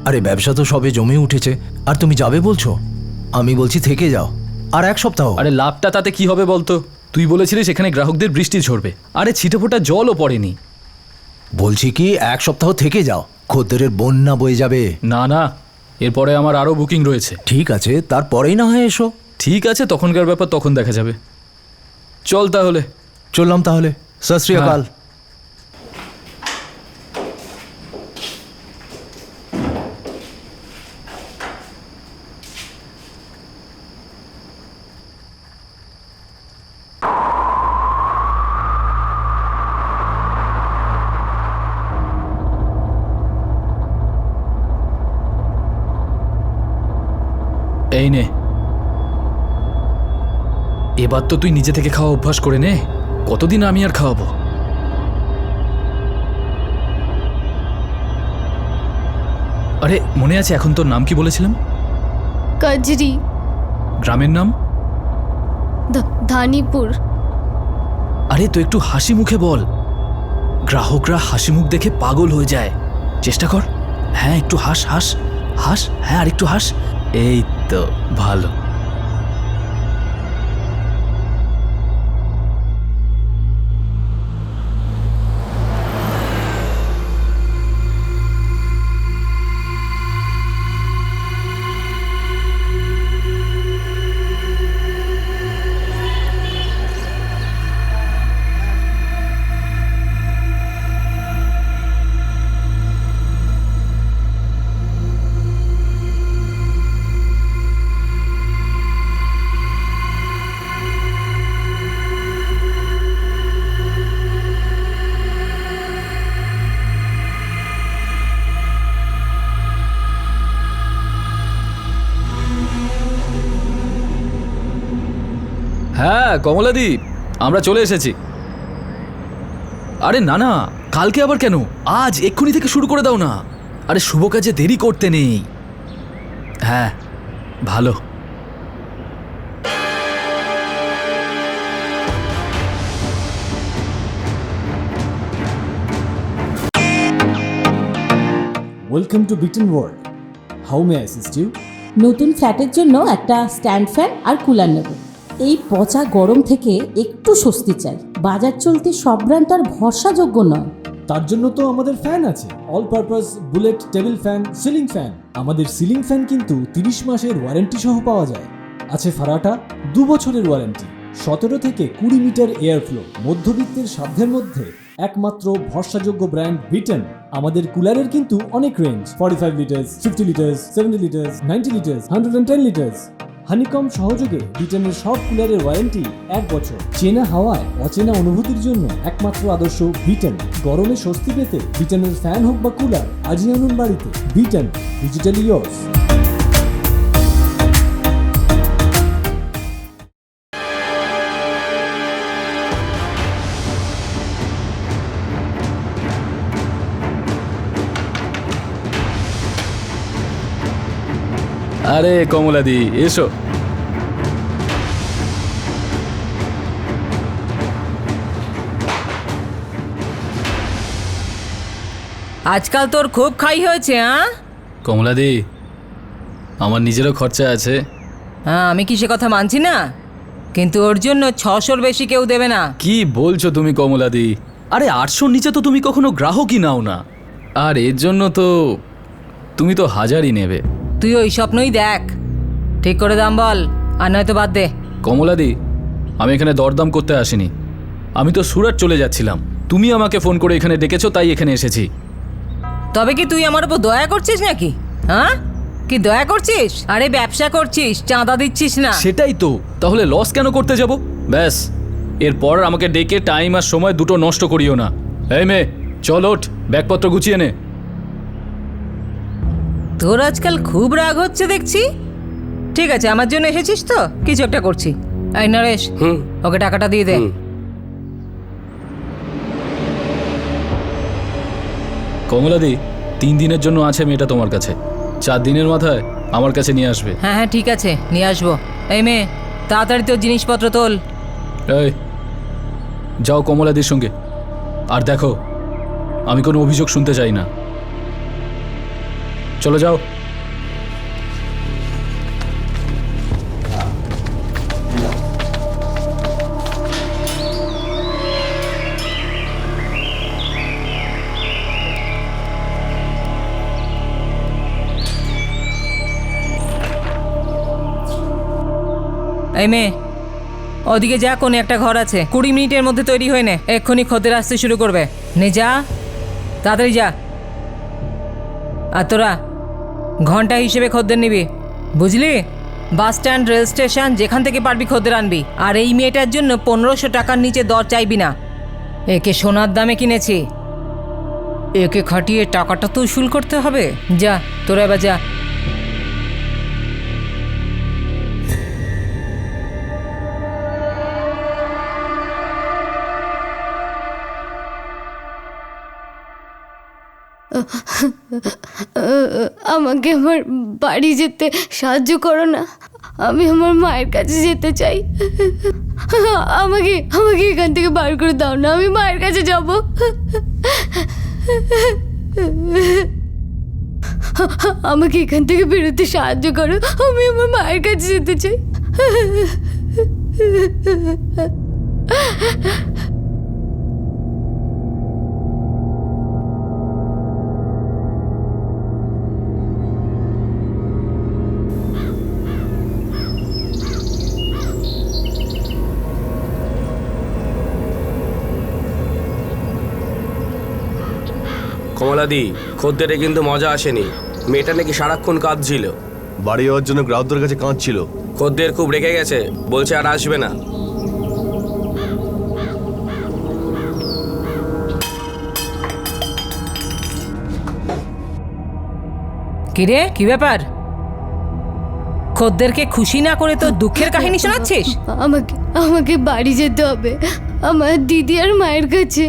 আরে ব্যবসা তো সবে জমে উঠেছে, আর তুমি যাবে বলছো? আমি বলছি থেকে যাও আর 1 সপ্তাহ। আরে লাভটা তাতে কি হবে বলতো? তুই বলেছিলিস এখানে গ্রাহকদের বৃষ্টি ঝরবে, আরে ছিটেফোঁটা জলও পড়েনি। বলছি কি 1 সপ্তাহ থেকে যাও, খদ্দেরের বন্যা বয়ে যাবে। না না, এরপরে আমার আরও বুকিং রয়েছে। ঠিক আছে, তারপরেই না হয় এসো। ঠিক আছে, তখনকার ব্যাপার তখন দেখা যাবে। চল তাহলে। চললাম তাহলে। সত শ্রী আকাল। এই নে, এবার তো তুই নিজে থেকে খাওয়া অভ্যাস করে নে। কতদিন আমি আর খাওয়াবো? আরে মনে আছে এখন তোর নাম কি বলেছিলাম? কজরি। গ্রামের নাম? ধানিপুর। আরে তো একটু হাসি মুখে বল, গ্রাহকরা হাসি মুখ দেখে পাগল হয়ে যায়। চেষ্টা কর। হ্যাঁ একটু হাস হাস হাস, হ্যাঁ আর একটু হাস। এই তো, ভালো। কমলাদি, আমরা চলে এসেছি। আরে না না, কালকে আবার কেন? আজ এক্ষুনি থেকে শুরু করে দাও না। আরে শুভ কাজে দেরি করতে নেই। হ্যাঁ, ভালো। ওয়েলকাম টু বিটেন world. How may assist you? নতুন ফ্ল্যাটের জন্য একটা স্ট্যান্ড ফ্যান আর কুলার নেব। এই পচা গরম থেকে একটু স্বস্তি চাই। বাজার চলতে সব ব্র্যান্ড আর ভরসাযোগ্য নয়। তার জন্য তো আমাদের ফ্যান আছে, all purpose bullet table fan, ceiling fan. আমাদের সিলিং ফ্যান কিন্তু 30 মাসের ওয়ারেন্টি সহ পাওয়া যায়। আছে ফারাটা 2 বছরের ওয়ারেন্টি, 17 থেকে 20 মিটার এয়ার ফ্লো, মধ্যবিত্তের সাধ্যের মধ্যে একমাত্র ভরসাযোগ্য ব্র্যান্ড বিটেন। আমাদের কুলারের কিন্তু অনেক range, 45 litres, 50 litres, 70 litres, 90 litres, 110 litres. Honeycomb সহযোগে বিটেনের সব কুলারের ওয়ারেন্টি 1 বছর। চেনা হাওয়ায় অচেনা অনুভূতির জন্য একমাত্র আদর্শ বিটেন। গরমে স্বস্তি পেতে বিটেনের ফ্যান হোক বা কুলার, আজই আনুন বাড়িতে। Beaten, digitally yours. আরে কমলাদি, এসো। আজকাল তোর খুব খাই হয়েছে, হ্যাঁ? কমলাদি, আমার নিজেরও খরচা আছে। হ্যাঁ, আমি কি সে কথা মানছি না, কিন্তু ওর জন্য 600-র বেশি কেউ দেবে না। কি বলছো তুমি কমলাদি? আরে 800-র নিচে তো তুমি কখনো গ্রাহকই নাও না। আর এর জন্য তো তুমি তো 1000ই নেবে। তুই ওই স্বপ্নই দেখ, ঠিক করে দাম বল, আর নয়তো বাদ দে। কমলাদি, আমি এখানে দরদাম করতে আসিনি। আমি তো সুরাট চলে যাচ্ছিলাম, তুমি আমাকে ফোন করে এখানে ডেকেছো, তাই এখানে এসেছি। তবে কি তুই আমার উপর দয়া করছিস নাকি? হ্যাঁ, কি দয়া করছিস? আরে ব্যবসা করছিস, চাঁদা দিচ্ছিস না। সেটাই তো, তাহলে লস কেন করতে যাব? ব্যাস, এরপর আমাকে ডেকে টাইম আর সময় দুটো নষ্ট করিও না। এই মেয়ে, চল ওঠ, ব্যাগপত্র গুছিয়ে নে। তোর আজকাল খুব রাগ হচ্ছে দেখছি। ঠিক আছে, আমার জন্য এসেছিস তো, কিছু একটা করছি। এই নরেশ, ওকে টাকাটা দিয়ে দে। কমলাদি, 3 দিনের জন্য আছে মেয়েটা তোমার কাছে, 4 দিনের মাথায় আমার কাছে নিয়ে আসবে। হ্যাঁ হ্যাঁ, ঠিক আছে, নিয়ে আসবো। এই মেয়ে, তাড়াতাড়ি তোর জিনিসপত্র তোল। এই যাও কমলাদির সঙ্গে, আর দেখো আমি কোনো অভিযোগ শুনতে চাই না। চলো যাও। এই মেয়ে, ওদিকে যা, কোনে একটা ঘর আছে, 20 মিনিটের মধ্যে তৈরি হয়ে নে, এক্ষুনি খদ্দের আসতে শুরু করবে। নে যা, তাড়াতাড়ি যা। আর তোরা ঘন্টা হিসেবে খদ্দের নিবি, বুঝলি? বাস স্ট্যান্ড, রেল স্টেশন, যেখান থেকে পারবি খদ্দের আনবি। আর এই মেয়েটার জন্য 1500 টাকার নিচে দর চাইবি না। একে সোনার দামে কিনেছি, একে খাটিয়ে টাকাটা তো উসুল করতে হবে। যা, তোরা এবার যা। আমাকে আমার বাড়ি যেতে সাহায্য করো না, আমি আমার মায়ের কাছে যেতে চাই। আমাকে আমাকে এখান থেকে বার করে দাও না, আমি মায়ের কাছে যাব। আমাকে এখান থেকে বেরোতে সাহায্য করো, আমি আমার মায়ের কাছে যেতে চাই। কমলাদি, খদ্দেরে কিন্তু মজা আসেনি। মেয়েটা নাকি সারাক্ষণ কাঁদছিল। বাড়ি যাওয়ার জন্য গ্রাহকদের কাছে কাঁদছিল। খদ্দের খুব রেগে গেছে, বলছে আর আসবে না। কিরে, কি ব্যাপার? খদ্দেরকে খুশি না করে তো দুঃখের কাহিনী শোনাচ্ছিস? আমাকে আমাকে বাড়ি যেতে হবে, আমার দিদি আর মায়ের কাছে।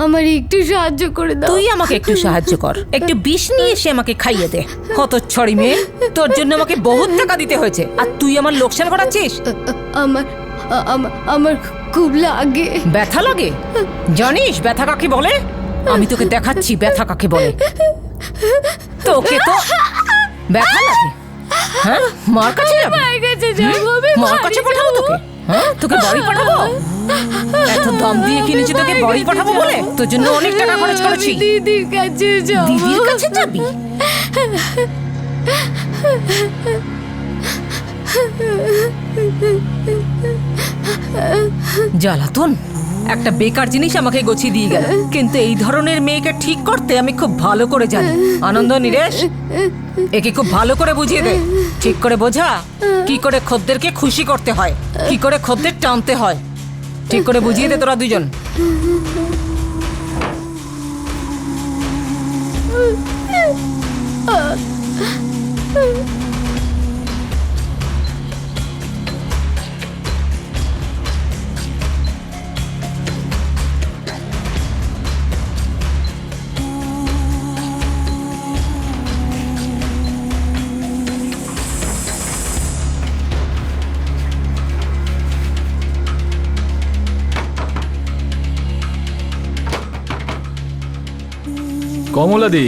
আমার একটু সাহায্য করে দাও। তুই আমাকে একটু সাহায্য কর, একটু বিষ নিয়ে এসে আমাকে খাইয়ে দে। হতচ্ছড়ি মেয়ে, তোর জন্য আমাকে বহুত টাকা দিতে হয়েছে, আর তুই আমার লোকসান করাচ্ছিস। আমার আমার খুব লাগে। ব্যথা লাগে? জানিস ব্যথা কাকে বলে? আমি তোকে দেখাচ্ছি ব্যথা কাকে বলে। তোকে তো ব্যথা লাগে? হ্যাঁ, মার কাছে যাবি? মার কাছে পাঠাবো তোকে? হ্যাঁ, তোকে বাড়ি পাঠাবো? এত দাম দিয়ে কিনেছি তোকে বাড়ি পাঠাবো বলে? তোর জন্য অনেক টাকা খরচ করেছি। দিদির কাছে যাবো। দিদির কাছে যাবি? জ্বালাতন, একটা বেকার জিনিস আমাকে গছিয়ে দিয়ে গেল, কিন্তু এই ধরনের মেয়েকে ঠিক করতে আমি খুব ভালো করে জানি। আনন্দ, নীরেশ, একে খুব ভালো করে বুঝিয়ে দে, ঠিক করে বোঝা কি করে খদ্দেরকে খুশি করতে হয়, কি করে খদ্দের টানতে হয়, ঠিক করে বুঝিয়ে দে তোরা দুজন। কমলাদি,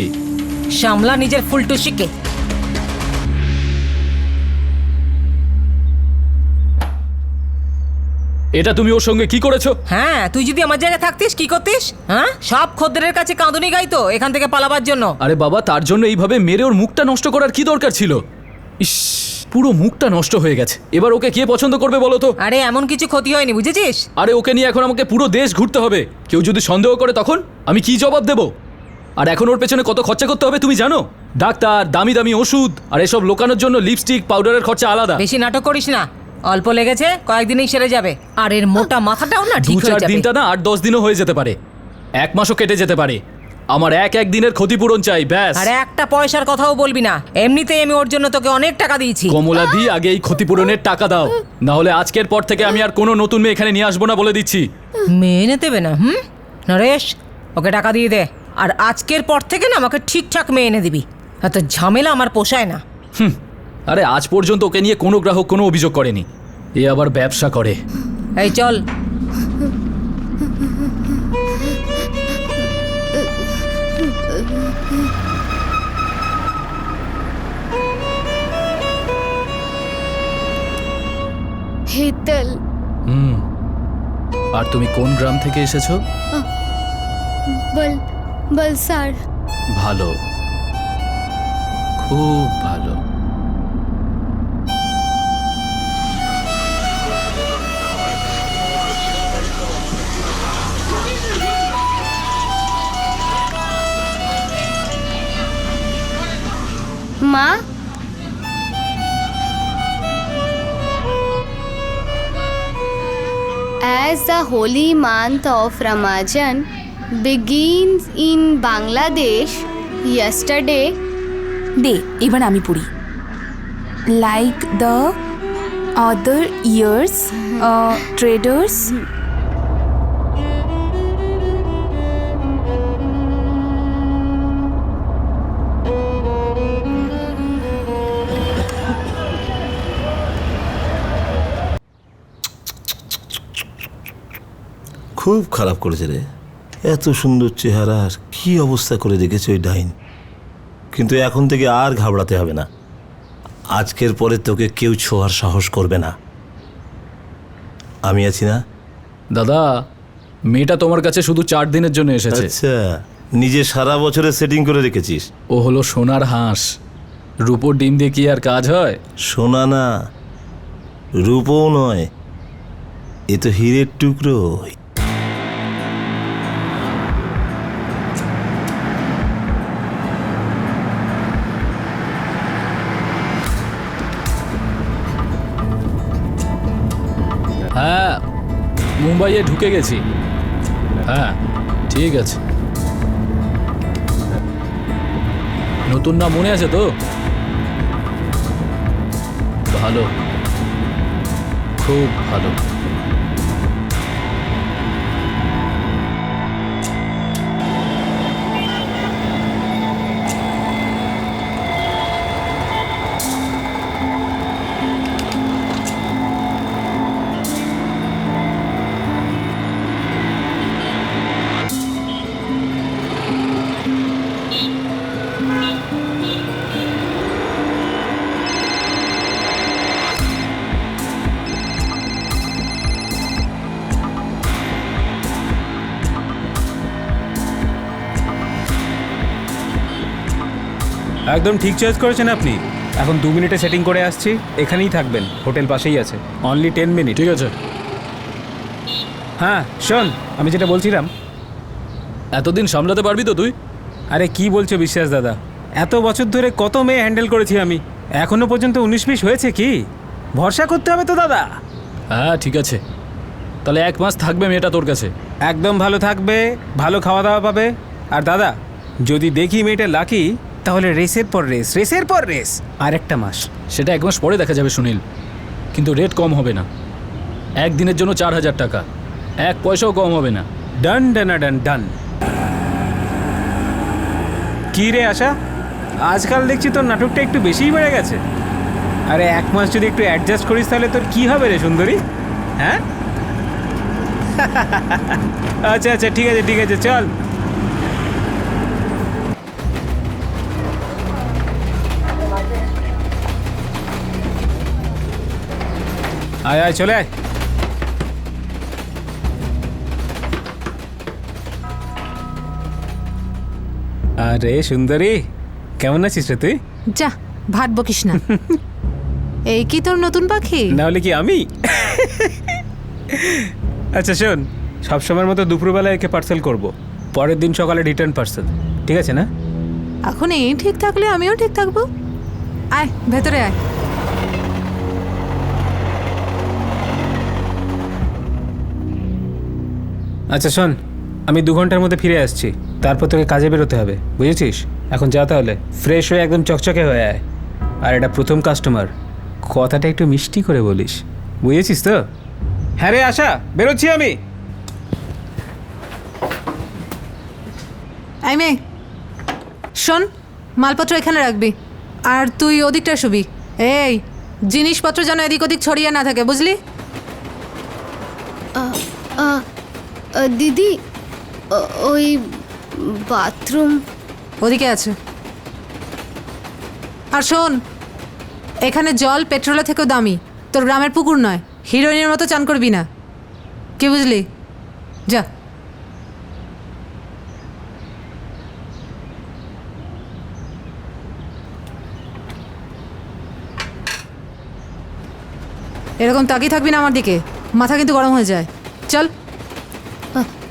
সামলা নিজের ফুলটুসিকে। এটা তুমি ওর সঙ্গে কি করেছো? হ্যাঁ, তুই যদি আমার জায়গায় থাকতিস কি করতিস? হ্যাঁ, সব খদ্দেরের কাছে কাঁদুনি গাইতো এখান থেকে পালাবার জন্য। আরে বাবা, তার জন্য এইভাবে মেরে ওর মুখটা নষ্ট করার কি দরকার ছিল? ইস, পুরো মুখটা নষ্ট হয়ে গেছে। এবার ওকে কে পছন্দ করবে বলো তো? আরে এমন কিছু ক্ষতি হয়নি, বুঝেছিস? আরে ওকে নিয়ে এখন আমাকে পুরো দেশ ঘুরতে হবে। কেউ যদি সন্দেহ করে তখন আমি কি জবাব দেব? আর এখন ওর পেছনে কত খরচা করতে হবে তুমি জানো? ডাক্তার, দামি দামি ওষুধ, আর এসব লোকানোর জন্য লিপস্টিক, পাউডারের খরচা আলাদা। বেশি নাটক করিস না, অল্প লেগেছে, কয়েকদিনেই সেরে যাবে। আর এর মোটা মাথাটাও না ঠিক হয়ে 2-4 যাবে। দিনটা না 8-10 দিনও হয়ে যেতে পারে, 1 মাসও কেটে যেতে পারে। আমার এক দিনের ক্ষতিপূরণ চাই, ব্যাস। আরে একটা পয়সার কথাও বলবি না, এমনিতেই আমি ওর জন্য তোকে অনেক টাকা দিয়েছি। কমলা দি, আগে এই ক্ষতিপূরণের টাকা দাও, না হলে আজকের পর থেকে আমি আর কোনো নতুন মেয়ে এখানে নিয়ে আসবো না বলে দিচ্ছি। মেয়ে এনে দেবে না? নরেশ, ওকে টাকা দিয়ে দে, আর আজকের পর থেকে না আমাকে ঠিকঠাক মেয়ে এনে দিবি। এত ঝামেলা আমার পোষায় না। আরে আজ পর্যন্ত ওকে নিয়ে কোনো গ্রাহক কোনো অভিযোগ করেনি, এ আবার ব্যবসা করে। এই চল। হেতল। আর তুমি কোন গ্রাম থেকে এসেছো? বলসার। ভালো, খুব ভালো। মা, as the holy month of Ramadan begins in Bangladesh yesterday, দে এবার আমি পড়ি। Like the other years, traders খুব খারাপ করেছে রে, এত সুন্দর চেহারা, আর কি অবস্থা করে রেখেছে ওই ডাইন। কিন্তু এখন থেকে আর ঘাবড়াতে হবে না, আজকের পরে তোকে কেউ ছোঁয়ার সাহস করবে না, আমি আছি না। দাদা, মেয়েটা তোমার কাছে শুধু 4 দিনের জন্য এসেছে। আচ্ছা, নিজে সারা বছরের সেটিং করে রেখেছিস? ও হলো সোনার হাঁস, রূপোর ডিম দিয়ে কি আর কাজ হয়? সোনা না, রূপও নয়, এ তো হীরের টুকরো। হ্যাঁ, মুম্বাইয়ে ঢুকে গেছি। হ্যাঁ ঠিক আছে। নতুন নাম মনে আছে তো? ভালো, খুব ভালো। একদম ঠিক চয়েস করেছেন আপনি। এখন 2 মিনিটে সেটিং করে আসছি, এখানেই থাকবেন, হোটেল পাশেই আছে। Only 10 minute. ঠিক আছে। হ্যাঁ শোন, আমি যেটা বলছিলাম, এতদিন সামলাতে পারবি তো তুই? আরে কি বলছো বিশ্বাস দাদা, এত বছর ধরে কত মেয়ে হ্যান্ডেল করেছি আমি, এখনো পর্যন্ত 19-20 হয়েছে কি? ভরসা করতে হবে তো দাদা। হ্যাঁ ঠিক আছে, তাহলে 1 মাস থাকবে মেয়েটা তোর কাছে। একদম ভালো থাকবে, ভালো খাওয়া দাওয়া পাবে। আর দাদা যদি দেখি মেয়েটা লাকি, তাহলে রেসের পর রেস, রেসের পর রেস, আর 1 মাস। সেটা 1 মাস পরে দেখা যাবে সুনীল, কিন্তু রেট কম হবে না। 1 দিনের জন্য 4000 টাকা, 1 পয়সাও কম হবে না। ডান ডানা ডান ডান। কি রে আশা, আজকাল দেখছি তোর নাটকটা একটু বেশিই বেড়ে গেছে। আরে 1 মাস যদি একটু অ্যাডজাস্ট করিস তাহলে তোর কি হবে রে সুন্দরী, হ্যাঁ? আচ্ছা আচ্ছা ঠিক আছে ঠিক আছে, চল। আয় আয় চলে আয়। আরে সুন্দরী, কেমন আছিস রে তুই? যা ভাট বকিস না। এই কি তোর নতুন পাখি? না হলে কি আমি? আচ্ছা শোন, সবসময়ের মতো দুপুরবেলায় একে পার্সেল করব, পরের দিন সকালে রিটার্ন পার্সেল, ঠিক আছে না? এখন এই ঠিক থাকলে আমিও ঠিক থাকবো। আয় ভেতরে আয়। আচ্ছা শোন, আমি 2 ঘন্টার মধ্যে ফিরে আসছি, তারপর তোকে কাজে বেরোতে হবে, বুঝেছিস? এখন যা তাহলে, ফ্রেশ হয়ে একদম চকচকে হয়ে আয়। আর এটা প্রথম কাস্টমার, কথাটা একটু মিষ্টি করে বলিস, বুঝেছিস তো? হ্যাঁ রে আশা, বেরোচ্ছি আমি। আই মে শোন, মালপত্র এখানে রাখবি আর তুই ওদিকটা শুবি। এই জিনিসপত্র যেন এদিক ওদিক ছড়িয়ে না থাকে, বুঝলি? দিদি, ওই বাথরুম ওদিকে আছে। আর শোন, এখানে জল পেট্রোলের থেকেও দামি, তোর গ্রামের পুকুর নয়, হিরোইনের মতো চান করবি না, কি বুঝলি? যা। এরকম তাকিয়ে থাকবি না আমার দিকে, মাথা কিন্তু গরম হয়ে যায়। চল।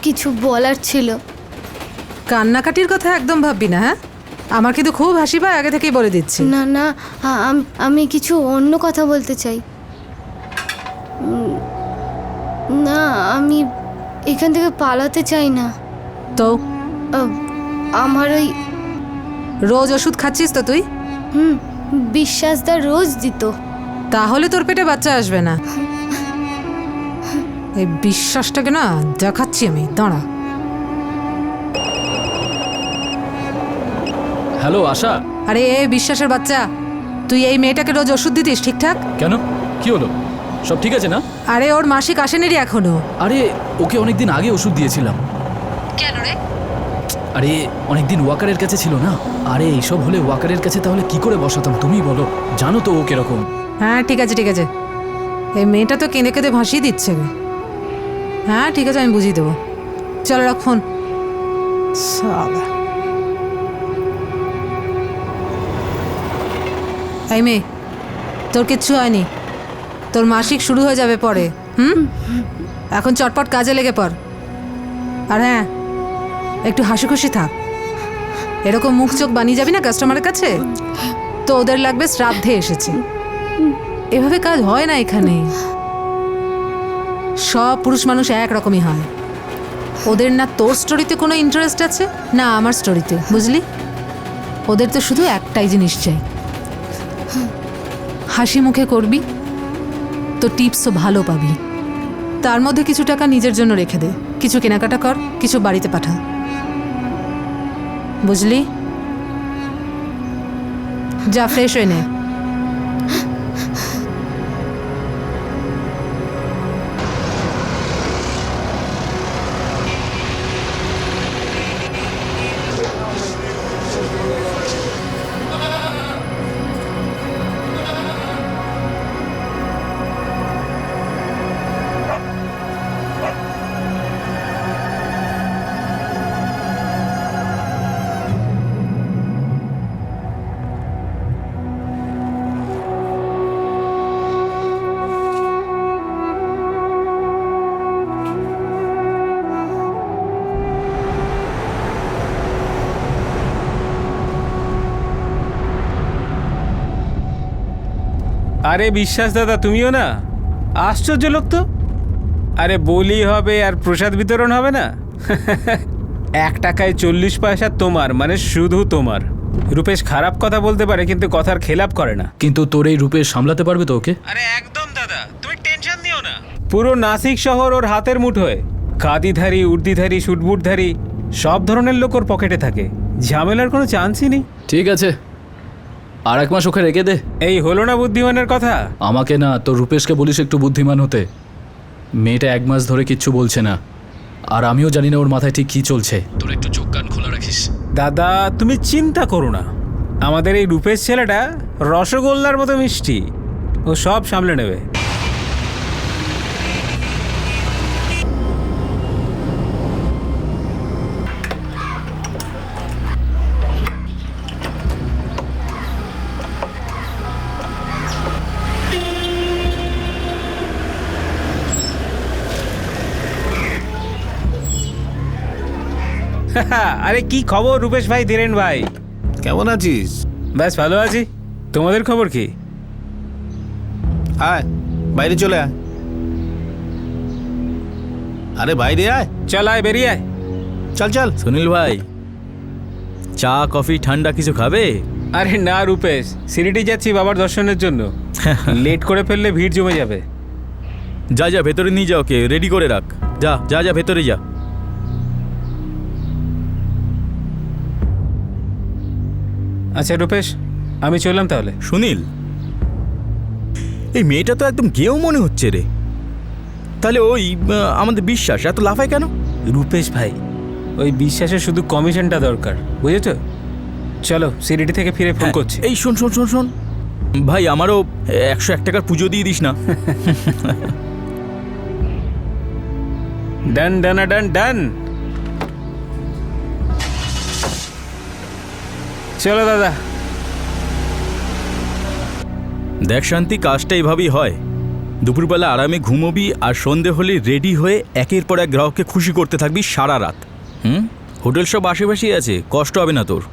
কিছু বলার ছিল। কান্নাকাটির কথা একদম ভাববি না, হ্যাঁ? আমার কিন্তু খুব হাসি পায়, আগে থেকেই বলে দিচ্ছি। না না, আমি কিছু অন্য কথা বলতে চাই। না, আমি এখান থেকে পালাতে চাই না। তো আমার ওই রোজ ওষুধ খাচ্ছিস তো তুই? বিশ্বাসদার রোজ দিত। তাহলে তোর পেটে বাচ্চা আসবে না। এই বিশ্বাসটাকে না দেখাচ্ছি আমি, দাঁড়া। হ্যালো আশা। আরে এ বিশ্বাসের বাচ্চা, তুই এই মেয়েটাকে রোজ ওষুধ দিতিস ঠিকঠাক? কেন, কি হলো? সব ঠিক আছে না? আরে ওর মাসিক আসেনি রে এখনো। আরে ওকে অনেকদিন আগে ওষুধ দিয়েছিলাম। কেন রে? আরে অনেকদিন ওয়াকারের কাছে ছিল না। আরে এইসব হলে ওয়াকারের কাছে তাহলে কি করে বসাতাম তুমি বলো? জানো তো ও কিরকম। হ্যাঁ ঠিক আছে ঠিক আছে, এই মেয়েটা তো কেঁদে কেঁদে ভাসিয়ে দিচ্ছে। হ্যাঁ ঠিক আছে, আমি বুঝিয়ে দেবো। চলো রাখ ফোন। এই মেয়ে, তোর কিচ্ছু হয়নি, তোর মাসিক শুরু হয়ে যাবে পরে। এখন চটপট কাজে লেগে পড়। আর হ্যাঁ, একটু হাসি খুশি থাক। এরকম মুখ চোখ বানিয়ে যাবি না কাস্টমারের কাছে, তো ওদের লাগবে শ্রাদ্ধে এসেছে। এভাবে কাজ হয় না এখানে। সব পুরুষ মানুষ একরকমই হয়। ওদের না তোর স্টোরিতে কোনো ইন্টারেস্ট আছে, না আমার স্টোরিতে, বুঝলি? ওদের তো শুধু একটাই জিনিস চাই, হাসি মুখে করবি তো টিপসও ভালো পাবি। তার মধ্যে কিছু টাকা নিজের জন্য রেখে দে, কিছু কেনাকাটা কর, কিছু বাড়িতে পাঠা, বুঝলি? যা ফ্রেশ হয়ে নে। আরে বিশ্বাস দাদা, তুমিও না? আশ্চর্য লোক তো। আরে বলি হবে আর প্রসাদ বিতরণ হবে না। 1 টাকায় 40 পয়সা তোমার, মানে শুধু তোমার। রূপেশ খারাপ কথা বলতে পারে কিন্তু কথার খেলাপ করে না। কিন্তু তোর এই রূপে সামলাতে পারবে তো ওকে? আরে একদম দাদা, তুমি টেনশন নিও না। পুরো নাসিক শহর ওর হাতের মুঠোয়। খাদিধারী, উর্দিধারী, শুটবুটধারী সব ধরনের লোক ওর পকেটে থাকে। ঝামেলার কোনো চান্সই নেই। ঠিক আছে, আর 1 মাস ওকে রেখে দে। এই হলো না বুদ্ধিমানের কথা? আমাকে না, তোর রূপেশকে বলিস একটু বুদ্ধিমান হতে। মেয়েটা 1 মাস ধরে কিচ্ছু বলছে না, আর আমিও জানি না ওর মাথায় ঠিক কি চলছে। তোর একটু চোখ কান খোলা রাখিস। দাদা তুমি চিন্তা করো না, আমাদের এই রূপেশ ছেলেটা রসগোল্লার মতো মিষ্টি, ও সব সামলে নেবে। আরে কি খবর রূপেশ ভাই, ধীরেন ভাই? কেমন আছিস? ব্যাস ভালো আছি। তোমাদের খবর কি? আয় বাইরে চলে আয়। আরে বাইরে আয়। চল আয়, বেরিয়ে আয়। চল চল। সুনীল ভাই, চা কফি ঠান্ডা কিছু খাবে? আরে না রূপেশ, সিরিটি যাচ্ছি বাবার দর্শনের জন্য। লেট করে ফেললে ভিড় জমে যাবে। যা যা ভেতরে নিয়ে যা, ওকে রেডি করে রাখ। যা যা যা ভেতরে যা। আচ্ছা রূপেশ, আমি চললাম তাহলে। সুনীল, এই মেয়েটা তো একদম গেও মনে হচ্ছে রে। তাহলে ওই আমাদের বিশ্বাস এত লাফায় কেন? রূপেশ ভাই, ওই বিশ্বাসের শুধু কমিশনটা দরকার, বুঝেছো? চলো, সিরিটি থেকে ফিরে ফোন করছি। এই শোন শোন শোন শোন ভাই, আমারও 101 টাকার পুজো দিয়ে দিস না। ডান ডান ডান ডান। চলো দাদা। দেখ শান্তি, কাজটা এইভাবেই হয়। দুপুরবেলা আরামে ঘুমোবি আর সন্ধে হলে রেডি হয়ে একের পর এক গ্রাহককে খুশি করতে থাকবি সারা রাত। হোটেল সব আশেপাশেই আছে, কষ্ট হবে না তোর।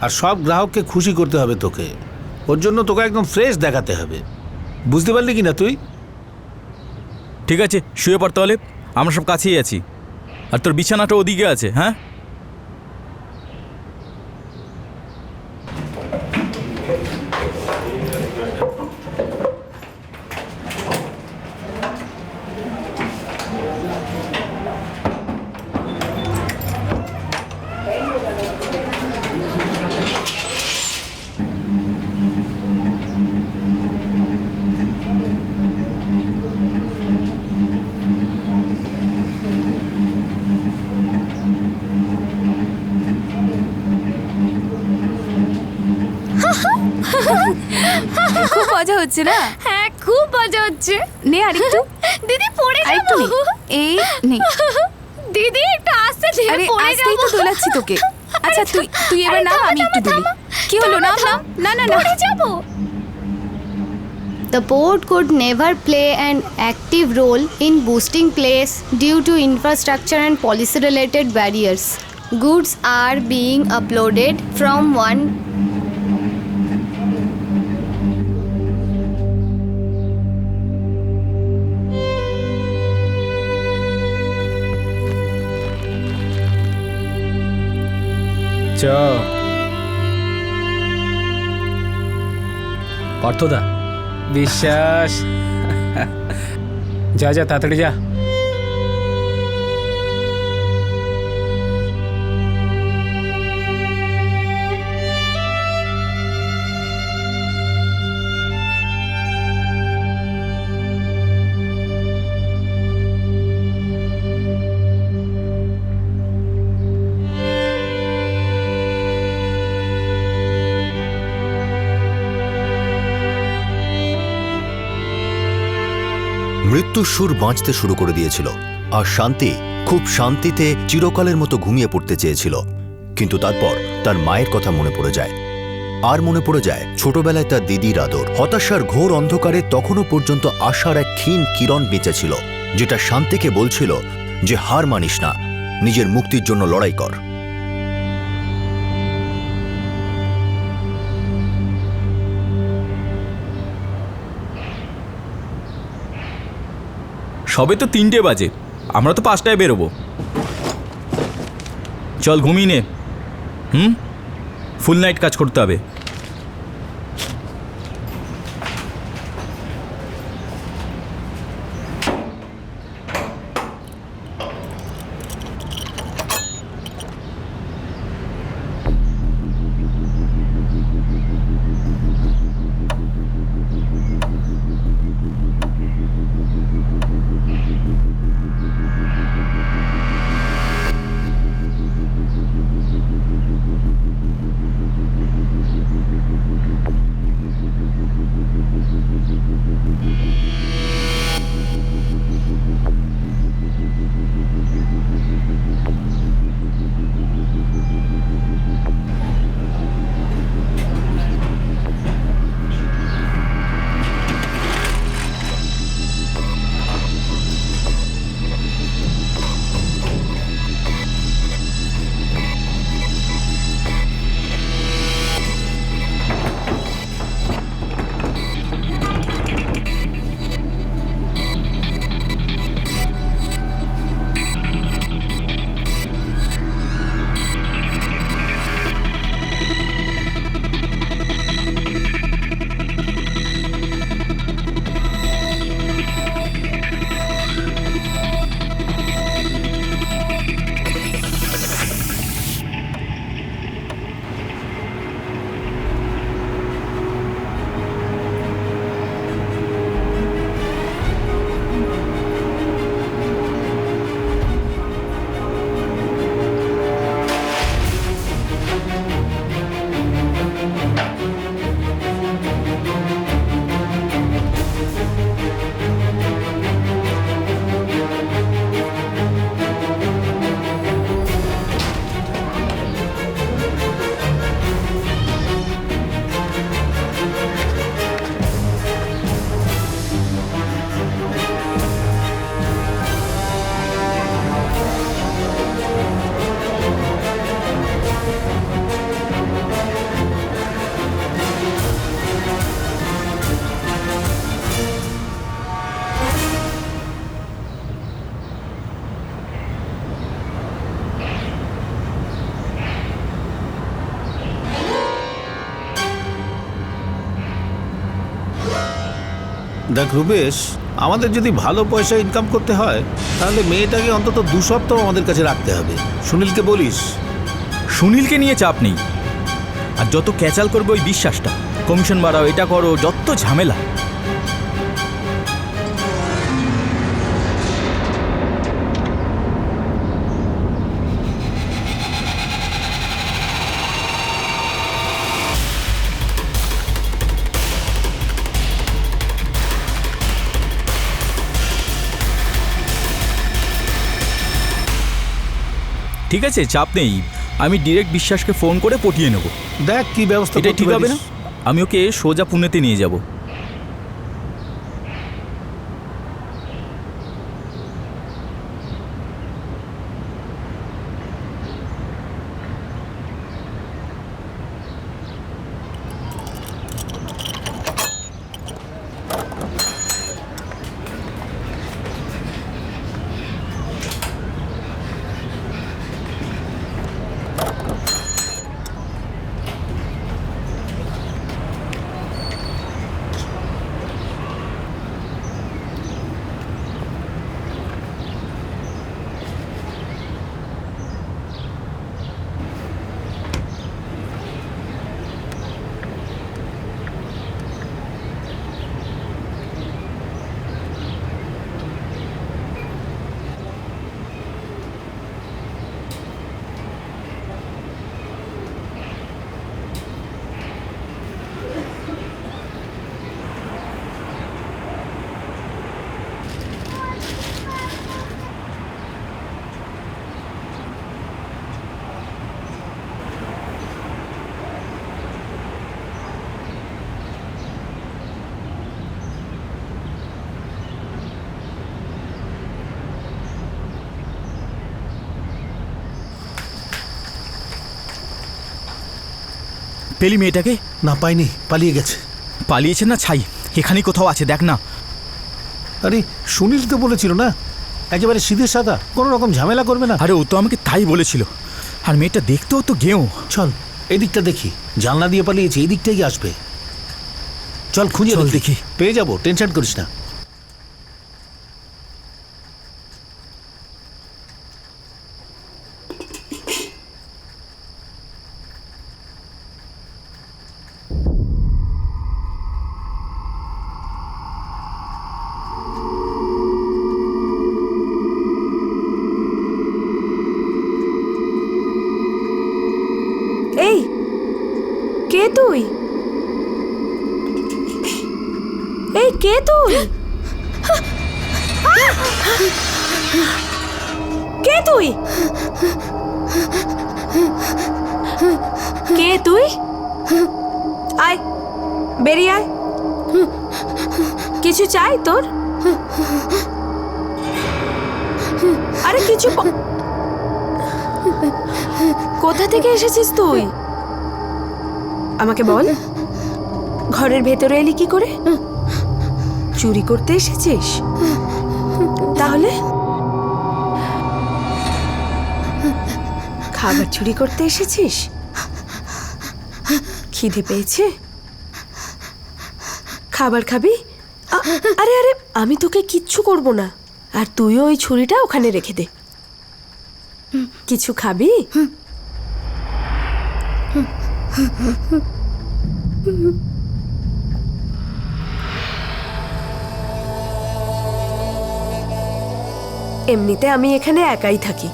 আর সব গ্রাহককে খুশি করতে হবে তোকে, ওর জন্য তোকে একদম ফ্রেশ দেখাতে হবে। বুঝতে পারলি কি না তুই? ঠিক আছে, শুয়ে পড় তাহলে, আমরা সব কাছেই আছি। আর তোর বিছানাটা ওদিকে আছে। হ্যাঁ, খুব মজা হচ্ছে না? হ্যাঁ খুব মজা হচ্ছে। নে আরেকটু। দিদি পড়ে আরেকটু নে। যাবো। এই নে। দিদি একটু আস্তে ধীরে আরে পড়ে আজকেই তো যাবো। দোলাচ্ছি তোকে। আচ্ছা তুই তুই এবার নাম, আমি একটু দুলি। কি হলো, নাম নাম। না না না, পড়ে যাবো। The port could never play an active role in boosting place due to infrastructure and policy-related barriers. Goods are being uploaded from one পার্থদা, বিশ্বাস। যা যা তাড়াতাড়ি যা। মৃত্যুর সুর বাঁচতে শুরু করে দিয়েছিল আর শান্তি খুব শান্তিতে চিরকালের মতো ঘুমিয়ে পড়তে চেয়েছিল। কিন্তু তারপর তার মায়ের কথা মনে পড়ে যায়, আর মনে পড়ে যায় ছোটবেলায় তার দিদির আদর। হতাশার ঘোর অন্ধকারে তখনও পর্যন্ত আশার এক ক্ষীণ কিরণ বেঁচে ছিল, যেটা শান্তিকে বলছিল যে হার মানিস না, নিজের মুক্তির জন্য লড়াই কর। সবে তো 3টে বাজে, আমরা তো 5টায় বেরোবো। চল ঘুমিয়ে নে। ফুল নাইট কাজ করতে হবে। দেখ রূপেশ, আমাদের যদি ভালো পয়সা ইনকাম করতে হয় তাহলে মেয়েটাকে অন্তত 2 সপ্তাহ আমাদের কাছে রাখতে হবে। সুনীলকে বলিস। সুনীলকে নিয়ে চাপ নেই, আর যত ক্যাচাল করবে ওই বিশ্বাসটা, কমিশন বাড়াও, এটা করো, যত ঝামেলা। ঠিক আছে, চাপ নেই, আমি ডিরেক্ট বিশ্বাসকে ফোন করে পটিয়ে নেব। দেখ কি ব্যবস্থা। এটা ঠিক হবে না? আমি ওকে সোজা পুনেতে নিয়ে যাব। পেলি মেয়েটাকে? না, পাইনি, পালিয়ে গেছে। পালিয়েছে না ছাই, এখানেই কোথাও আছে, দেখ না। আরে সুনীল তো বলেছিল না, একেবারে সিধে সাদা, কোনো রকম ঝামেলা করবে না। আরে ও তো আমাকে তাই বলেছিল। আর মেয়েটা দেখতেও তো গেও। চল এদিকটা দেখি, জানলা দিয়ে পালিয়েছে, এই দিকটাই আসবে। চল খুঁজে চল দেখি, পেয়ে যাবো, টেনশন করিস না। এই কে তুই? এই কে তুই? কে তুই? কে তুই? আয়, বেরিয়ে আয়। কিছু চাই তোর? আরে কিছু কোথা থেকে এসেছিস তুই? আমাকে বল, ঘরের ভেতরে এলি কি করে? চুরি করতে এসেছিস? তাহলে খাবার চুরি করতে এসেছিস? খিদে পেয়েছে? খাবার খাবি? আরে আরে, আমি তোকে কিচ্ছু করব না। আর তুইও ওই ছুরিটা ওখানে রেখে দে। কিছু খাবি? এমনিতে আমি এখানে একাই থাকি,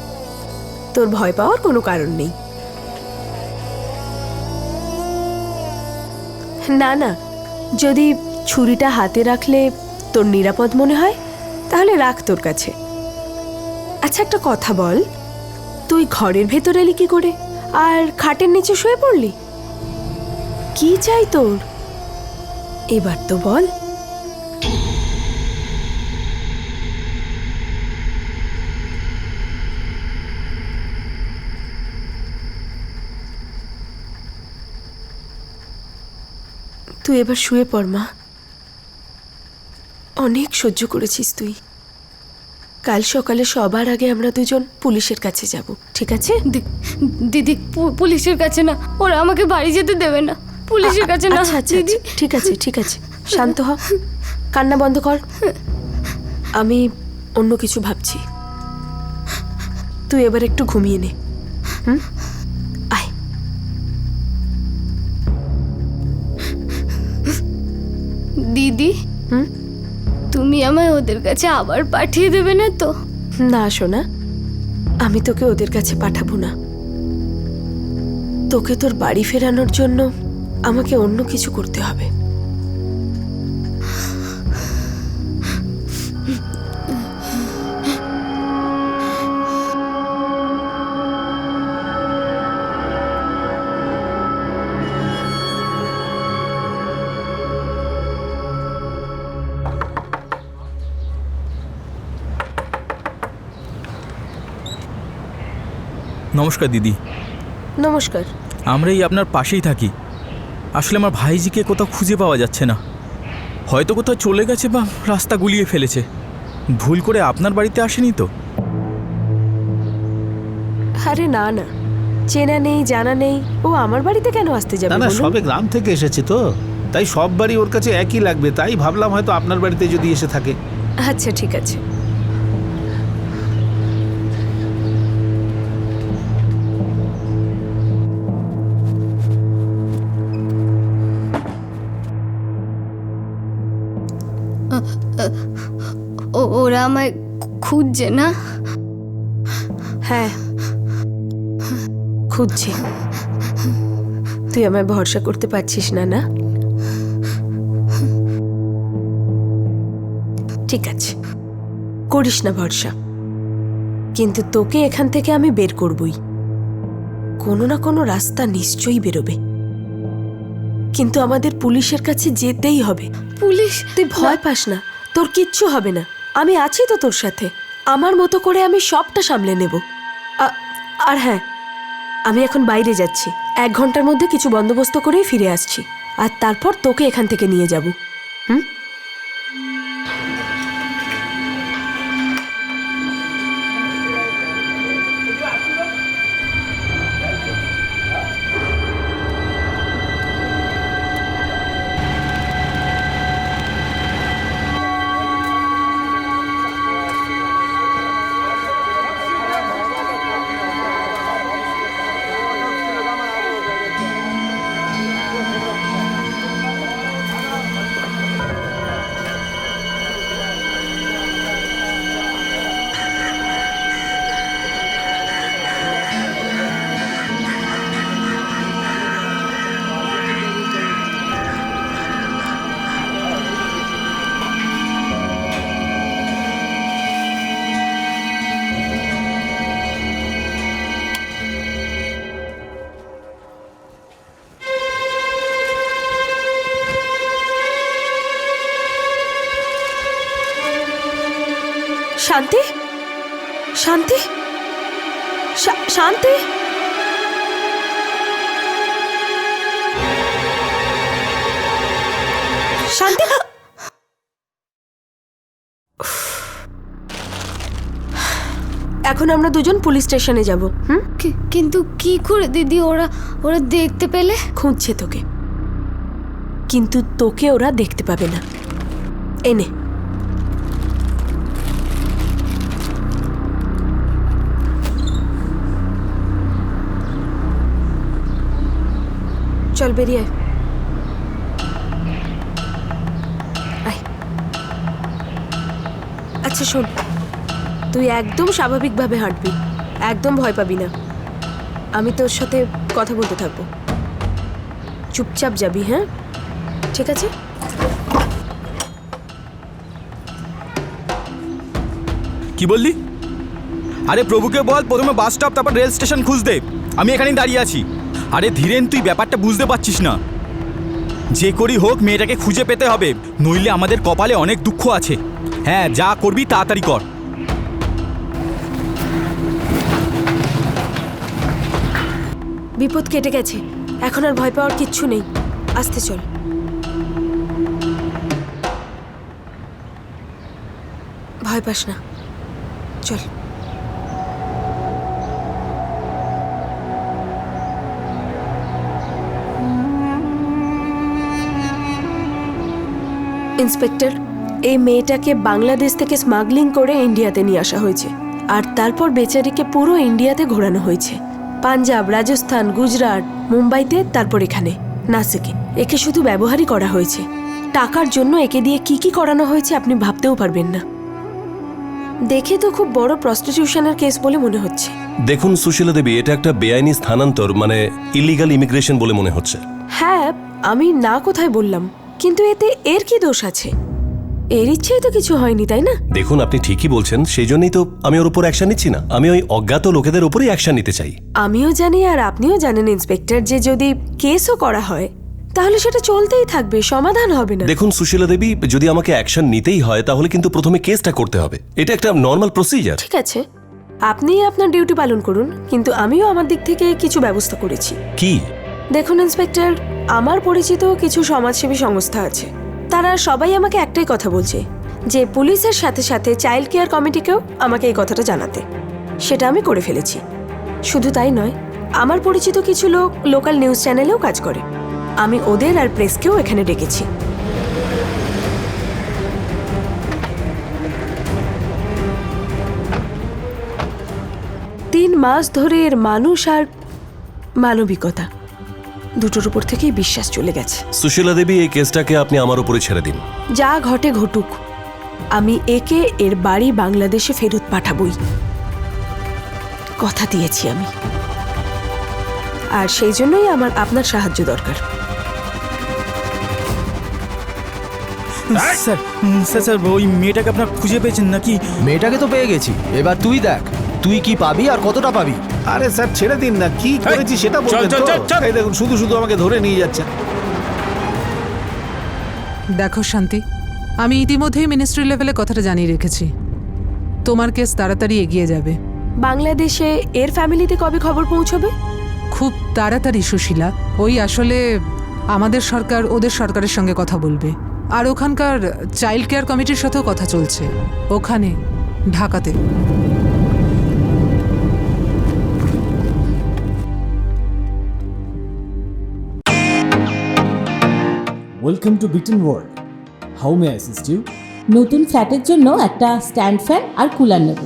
তোর ভয় পাওয়ার কোনো কারণ নেই। না না, যদি ছুরিটা হাতে রাখলে তোর নিরাপদ মনে হয় তাহলে রাখ তোর কাছে। আচ্ছা একটা কথা বল, তুই ঘরের ভেতর এলি কি করে আর খাটের নিচে শুয়ে পড়লি? কি চাই তোর এবার তো বল। তুই এবার শুয়ে পড় মা, অনেক সহ্য করেছিস তুই। কাল সকালে সবার আগে আমরা দুজন পুলিশের কাছে যাব, ঠিক আছে? দিদি, পুলিশের কাছে না, ওরা আমাকে বাড়ি যেতে দেবে না। পুলিশের কাছে না। আচ্ছা আচ্ছা, ঠিক আছে ঠিক আছে, শান্ত হ, কান্না বন্ধ কর। আমি অন্য কিছু ভাবছি, তুই এবার একটু ঘুমিয়ে নে। আয়। দিদি, তুমি আমায় ওদের কাছে আবার পাঠিয়ে দেবে না তো? না সোনা, আমি তোকে ওদের কাছে পাঠাবো না। তোকে তোর বাড়ি ফেরানোর জন্য আমাকে অন্য কিছু করতে হবে। নমস্কার দিদি। নমস্কার। আমরা এই আপনার পাশেই থাকি। আসলে আমার ভাইজিকে কোথাও খুঁজে পাওয়া যাচ্ছে না, হয়তো কোথাও চলে গেছে বা রাস্তা গুলিয়ে ফেলেছে। ভুল করে আপনার বাড়িতে আসেনি তো? আরে না না, চেনা নেই জানা নেই, ও আমার বাড়িতে কেন আসতে যাবে? না না, সবে গ্রাম থেকে এসেছে তো, তাই সব বাড়ি ওর কাছে একই লাগবে, তাই ভাবলাম হয়তো আপনার বাড়িতে যদি এসে থাকে। আচ্ছা ঠিক আছে। ওরা আমায় খুঁজছে না? হ্যাঁ খুঁজছে। তুই আমায় ভরসা করতে পারছিস না? না ঠিক আছে, করিস না ভরসা, কিন্তু তোকে এখান থেকে আমি বের করবই। কোনো না কোনো রাস্তা নিশ্চয়ই বেরোবে, কিন্তু আমাদের পুলিশের কাছে যেতেই হবে। পুলিশ? তুই ভয় পাস না, তোর কিচ্ছু হবে না, আমি আছি তো তোর সাথে। আমার মতো করে আমি সবটা সামলে নেব। আর হ্যাঁ, আমি এখন বাইরে যাচ্ছি, 1 ঘন্টার মধ্যে কিছু বন্দোবস্ত করেই ফিরে আসছি, আর তারপর তোকে এখান থেকে নিয়ে যাব। হুম? শান্তি, শান্তি, শান্তি। শান্তি, এখন আমরা দুজন পুলিশ স্টেশনে যাব। হুম? কিন্তু কি করে দিদি, ওরা ওরা দেখতে পেলে? খুঁজছে তোকে, কিন্তু তোকে ওরা দেখতে পাবে না। এনে চল, বেরিয়ে আয়। আচ্ছা শোন, তুই একদম স্বাভাবিকভাবে হাঁটবি, একদম ভয় পাবি না। আমি তোর সাথে কথা বলতে থাকবো, চুপচাপ যাবি। হ্যাঁ, ঠিক আছে? কি বললি? আরে প্রভুকে বল প্রথমে বাস স্টপ, তারপর রেল স্টেশন খুঁজ দে। আমি এখানেই দাঁড়িয়ে আছি। আরে ধীরেন, তুই ব্যাপারটা বুঝতে পারছিস না? যে করি হোক মেয়েটাকে খুঁজে পেতে হবে, নইলে আমাদের কপালে অনেক দুঃখ আছে। হ্যাঁ, যা করবি তাড়াতাড়ি কর। বিপদ কেটে গেছে, এখন আর ভয় পাওয়ার কিচ্ছু নেই। আস্তে চল। ভয় পাস না, চল। ইন্সপেক্টর, এই মেয়েটাকে বাংলাদেশ থেকে স্মাগলিং করে ইন্ডিয়াতে নিয়ে আসা হয়েছে, আর তারপর বেচারিকে পুরো ইন্ডিয়াতে ঘোরানো হয়েছে। পাঞ্জাব, রাজস্থান, গুজরাট, মুম্বাইতে, তারপর এখানে নাসিকে। একে শুধু ব্যবহারই করা হয়েছে। টাকার জন্য একে দিয়ে কি কি করানো হয়েছে আপনি ভাবতেও পারবেন না। দেখে তো খুব বড় প্রস্টিটিউশনের কেস বলে মনে হচ্ছে। দেখুন সুশীলা দেবী, এটা একটা বেআইনি স্থানান্তর, মানে ইলিগাল ইমিগ্রেশন বলে মনে হচ্ছে। হ্যাঁ, আমি না কোথায় বললাম, কিন্তু এতে এর কি দোষ আছে? এর ইচ্ছেই তো কিছু হয়নি, তাই না? দেখুন, আপনি ঠিকই বলছেন, সেই জন্যই তো আমি ওর উপর অ্যাকশন নিচ্ছি না। আমি ওই অজ্ঞাত লোকেদের উপরই অ্যাকশন নিতে চাই। আমিও জানি আর আপনিও জানেন ইন্সপেক্টর, যে যদি কেসও করা হয় তাহলে সেটা চলতেই থাকবে, সমাধান হবে না। দেখুন সুশীলা দেবী, যদি আমাকে অ্যাকশন নিতেই হয় তাহলে কিন্তু প্রথমে কেসটা করতে হবে। এটা একটা নর্মাল প্রসিজার। ঠিক আছে, আপনি আপনার ডিউটি পালন করুন, কিন্তু আমিও আমার দিক থেকে কিছু ব্যবস্থা করেছি। কি? দেখুন ইন্সপেক্টর, আমার পরিচিত কিছু সমাজসেবী সংস্থা আছে, তারা সবাই আমাকে একটাই কথা বলছে, যে পুলিশের সাথে সাথে চাইল্ড কেয়ার কমিটিকেও আমাকে এই কথাটা জানাতে। সেটা আমি করে ফেলেছি। শুধু তাই নয়, আমার পরিচিত কিছু লোক লোকাল নিউজ চ্যানেলেও কাজ করে। আমি ওদের আর প্রেসকেও এখানে ডেকেছি। তিন মাস ধরে এর মানুষ আর মানবিকতা দুটোর উপর থেকেই বিশ্বাস চলে গেছে। সুশীলা দেবী, এই কেসটাকে আপনি আমার উপরে ছেড়ে দিন। যা ঘটে ঘটুক, আমি একে এর বাড়ি বাংলাদেশে ফেরত পাঠাবই, কথা দিয়েছি আমি। আর সেই জন্যই আমার আপনার সাহায্য দরকার। স্যার স্যার স্যার ওই মেয়েটাকে আপনার খুঁজে পেয়েছেন নাকি? মেয়েটাকে তো পেয়ে গেছি, এবার তুই দেখ তুই কি পাবি আর কতটা পাবি। আরে স্যার ছেড়ে দিন না, কি করেছি সেটা বলবেন তো? এই দেখুন, শুধু শুধু আমাকে ধরে নিয়ে যাচ্ছে। দেখো শান্তি, আমি ইতিমধ্যেই মিনিস্ট্রি লেভেলে কথাটা জানিয়ে রেখেছি। তোমার কেস তাড়াতাড়ি এগিয়ে যাবে। বাংলাদেশে এর ফ্যামিলিতে কবে খবর পৌঁছবে? খুব তাড়াতাড়ি সুশীলা। ওই আসলে আমাদের সরকার ওদের সরকারের সঙ্গে কথা বলবে, আর ওখানকার চাইল্ড কেয়ার কমিটির সাথেও কথা চলছে ওখানে ঢাকাতে। ওয়েলকাম টু বিটেন world. How may assist you? নতুন ফ্ল্যাটের জন্য একটা স্ট্যান্ড ফ্যান আর কুলার নেব।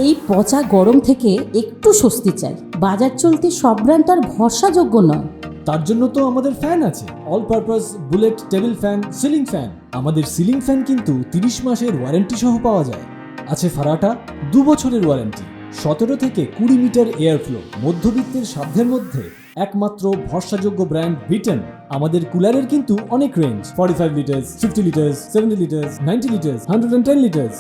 এই পচা গরম থেকে একটু স্বস্তি চাই। বাজার চলতে সব ব্র্যান্ড আর ভরসাযোগ্য নয়। তার জন্য তো আমাদের ফ্যান আছে, all purpose bullet table fan, ceiling fan. আমাদের সিলিং ফ্যান কিন্তু 30 মাসের ওয়ারেন্টি সহ পাওয়া যায়। আছে ফারাটা 2 বছরের ওয়ারেন্টি, 17 থেকে 20 মিটার এয়ার ফ্লো, মধ্যবিত্তের সাধ্যের মধ্যে একমাত্র ভরসাযোগ্য ব্র্যান্ড বিটেন। আমাদের কুলারের কিন্তু অনেক range, 45 litres, 50 litres, 70 litres, 90 litres, 110 litres.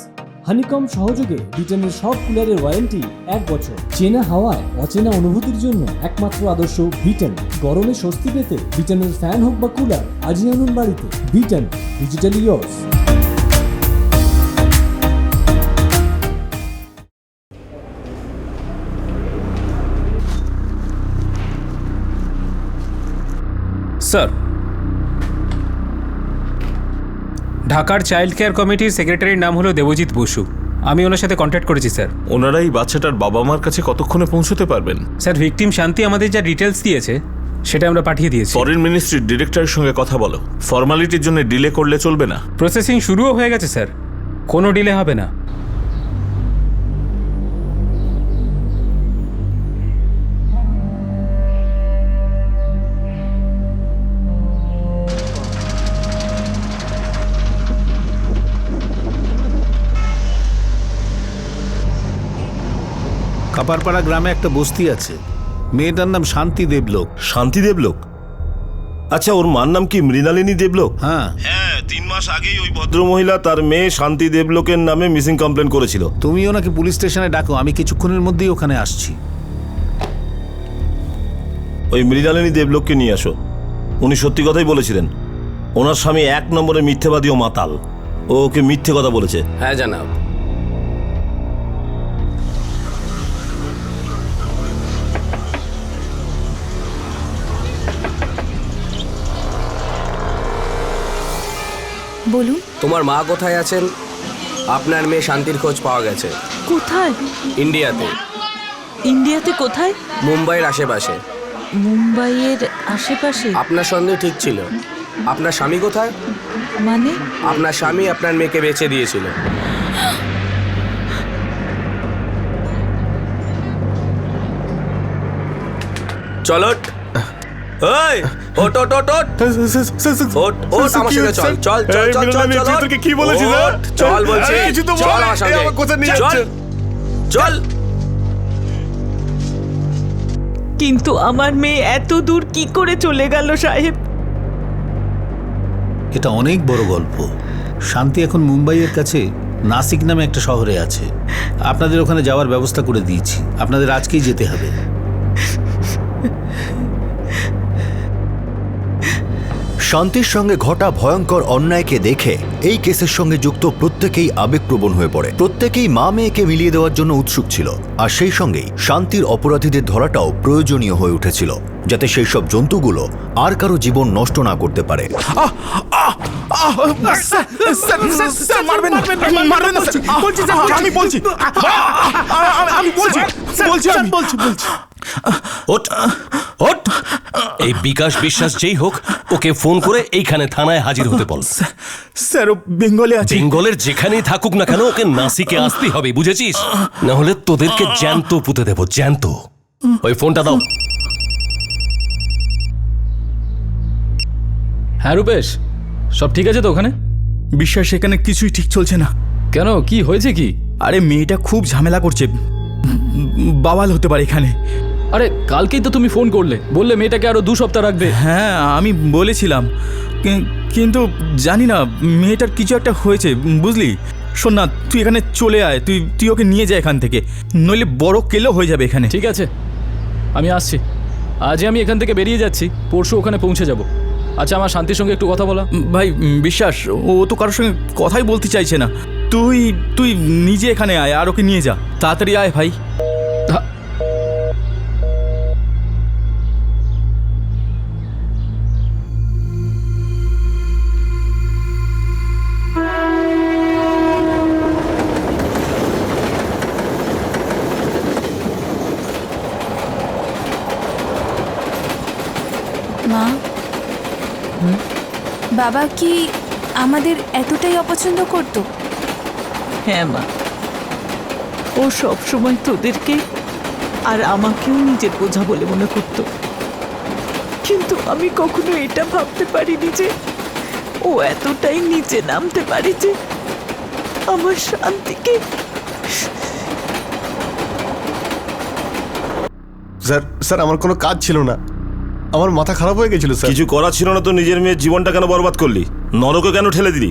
Honeycomb সহযোগে বিটেনের সব কুলারের ওয়ারেন্টি 1 বছর। চেনা হাওয়ায় অচেনা অনুভূতির জন্য একমাত্র আদর্শ বিটেন। গরমে স্বস্তি পেতে বিটেনের ফ্যান হোক বা কুলার, আজই আনুন বাড়িতে। Beaten, digitally yours. স্যার, ঢাকার চাইল্ড কেয়ার কমিটির সেক্রেটারির নাম হলো দেবজিৎ বসু। আমি ওনার সাথে কন্ট্যাক্ট করেছি স্যার। ওনারা এই বাচ্চাটার বাবা মার কাছে কতক্ষণে পৌঁছতে পারবেন? স্যার, ভিকটিম শান্তি আমাদের যা ডিটেলস দিয়েছে সেটা আমরা পাঠিয়ে দিয়েছি। ফরেন মিনিস্ট্রির ডিরেক্টরের সঙ্গে কথা বলো। ফর্মালিটির জন্য ডিলে করলে চলবে না। প্রসেসিং শুরুও হয়ে গেছে স্যার, কোনো ডিলে হবে না। কাপারপাড়া গ্রামে একটা বস্তি আছে, মেয়েটার নাম শান্তি দেবলোক। শান্তি দেবলোক? আচ্ছা, ওর মার নাম কি মৃণালিনী দেবলোক? হ্যাঁ হ্যাঁ, 3 মাস আগেই ওই ভদ্রমহিলা তার মেয়ে শান্তি দেবলোকের নামে মিসিং কমপ্লেন করেছিল। তুমিও নাকি পুলিশ স্টেশনে ডাকো, আমি কিছুক্ষণের মধ্যেই ওখানে আসছি। ওই মৃণালিনী দেবলোককে নিয়ে আসো। উনি সত্যি কথাই বলেছিলেন। ওনার স্বামী 1 নম্বরের মিথ্যেবাদী ও মাতাল। ও ওকে মিথ্যে কথা বলেছে। হ্যাঁ জানাব। বলুন। তোমার মা কোথায় আছেন? আপনার মেয়ে শান্তির খোঁজ পাওয়া গেছে। কোথায়? ইন্ডিয়াতে। ইন্ডিয়াতে কোথায়? মুম্বাইয়ের আশেপাশে। মুম্বাইয়ের আশেপাশে? আপনার সন্দেহ ঠিক ছিল। আপনার স্বামী কোথায়? মানে? আপনার স্বামী আপনার মেয়েকে বেচে দিয়েছিল। চলো, এই ওট ওট ওট ওট ওট ওট আমার সঙ্গে চল চল চল চল চল চল। তোকে কি বলেছিস? চল বলছি, চল আমার সঙ্গে। কোথায় নিয়ে চল যাচ্ছে? চল। কিন্তু আমার মেয়ে এত দূর কি করে চলে গেল সাহেব? এটা অনেক বড় গল্প। শান্তি এখন মুম্বাইয়ের কাছে নাসিক নামে একটা শহরে আছে। আপনাদের ওখানে যাওয়ার ব্যবস্থা করে দিয়েছি। আপনাদের আজকেই যেতে হবে। শান্তির সঙ্গে ঘটা ভয়ঙ্কর অন্যায়কে দেখে এই কেসের সঙ্গে যুক্ত প্রত্যেকেই আবেগপ্রবণ হয়ে পড়ে। প্রত্যেকেই মা মেয়েকে মিলিয়ে দেওয়ার জন্য উৎসুক ছিল, আর সেই সঙ্গেই শান্তির অপরাধীদের ধরাটাও প্রয়োজনীয় হয়ে উঠেছিল, যাতে সেই সব জন্তুগুলো আর কারো জীবন নষ্ট না করতে পারে। এই বিকাশ বিশ্বাস যেই হোক, ওকে ফোন করে এইখানে থানায় হাজির হতে বল। স্যার, ও বেঙ্গলে আছে। বেঙ্গলের যেখানেই থাকুক না কেন, ওকে নাসিকে আসতে হবে, বুঝেছিস? না হলে তোদেরকে জ্যান্ত পুঁতে দেবো, জ্যান্ত। ওই ফোনটা দাও। হ্যাঁ রূপেশ, সব ঠিক আছে তো ওখানে? বিশ্বাস এখানে কিছুই ঠিক চলছে না। কেন, কি হয়েছে কি? আরে মেয়েটা খুব ঝামেলা করছে, বাবাল হতে পারে এখানে। আরে কালকেই তো তুমি ফোন করলে, বললে মেয়েটাকে আরো 2 সপ্তাহ রাখবে। হ্যাঁ আমি বলেছিলাম, কিন্তু জানি না মেয়েটার কিছু একটা হয়েছে, বুঝলি? শোন না, তুই এখানে চলে আয়, তুই ওকে নিয়ে যা এখান থেকে, নইলে বড় কেলো হয়ে যাবে এখানে। ঠিক আছে, আমি আসছি। আজই আমি এখান থেকে বেরিয়ে যাচ্ছি, পরশু ওখানে পৌঁছে যাব। আচ্ছা, আমার শান্তির সঙ্গে একটু কথা বলা। ভাই বিশ্বাস, ও তো কারোর সঙ্গে কথাই বলতে চাইছে না। তুই নিজে এখানে আয় আর ওকে নিয়ে যা, তাড়াতাড়ি আয় ভাই। মা, বাবা কি আমাদের এতটাই অপছন্দ করতো? হ্যাঁ মা, ও সব সময় তোদেরকে আর আমাকেও নিজের বোঝা বলে মনে করত, কিন্তু আমি কখনো এটা ভাবতে পারিনি যে ও এতটাই নিচে নামতে পারে যে আমার শান্তিকে। স্যার আমার কোনো কাজ ছিল না, আমার মাথা খারাপ হয়ে গেছিল স্যার। কিছু করা ছিল না তো নিজের মেয়ের জীবনটা কেন বরবাদ করলি? নরকে কেন ঠেলে দিলি?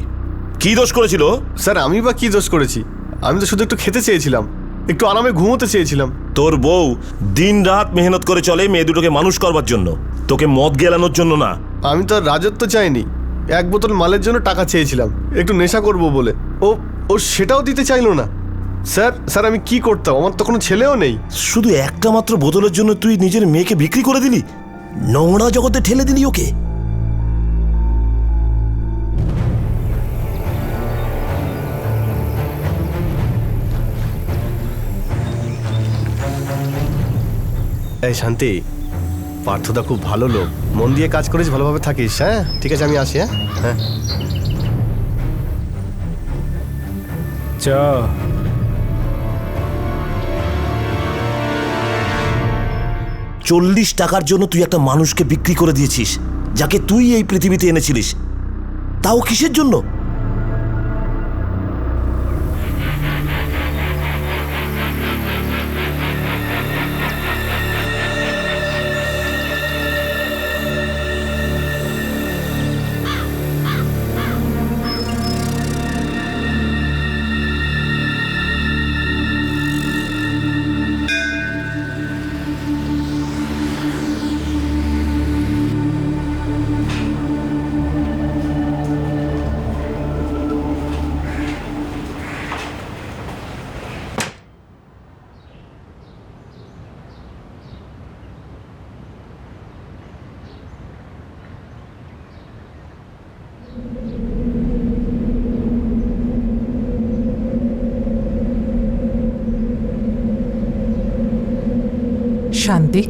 কি দোষ করেছিল? স্যার আমি বা কি দোষ করেছি? আমি তো শুধু একটু খেতে চেয়েছিলাম, একটু আরামে ঘুমোতে চেয়েছিলাম। তোর বউ দিন রাত মেহনত করে চলে মেয়ে দুটোকে মানুষ করবার জন্য, তোকে মদ গেলানোর জন্য না। আমি তো রাজত্ব চাইনি, এক বোতল মালের জন্য টাকা চেয়েছিলাম, একটু নেশা করব বলে। ও সেটাও দিতে চাইলো না। স্যার আমি কি করতাম? আমার তো কোনো ছেলেও নেই। শুধু একটা মাত্র বোতলের জন্য তুই নিজের মেয়েকে বিক্রি করে দিলি, নোংরা জগতে ঠেলে দিলি ওকে। এই শান্তি, পার্থদা খুব ভালো লোক, মন দিয়ে কাজ করিস, ভালোভাবে থাকিস। হ্যাঁ ঠিক আছে, আমি আসি। হ্যাঁ চা 40 টাকার জন্য তুই একটা মানুষকে বিক্রি করে দিয়েছিস, যাকে তুই এই পৃথিবীতে এনেছিলিস, তাও কিসের জন্য? শান্তি,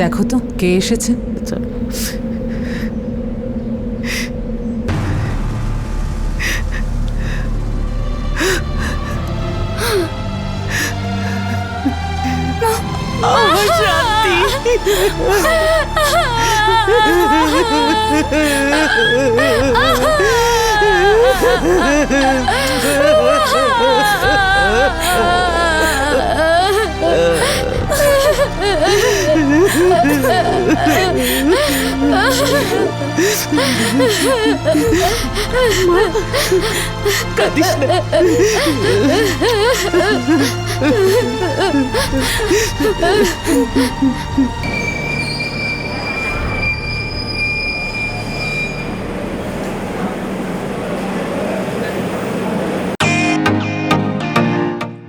দেখো তো কে এসেছে। কাঁদিস না।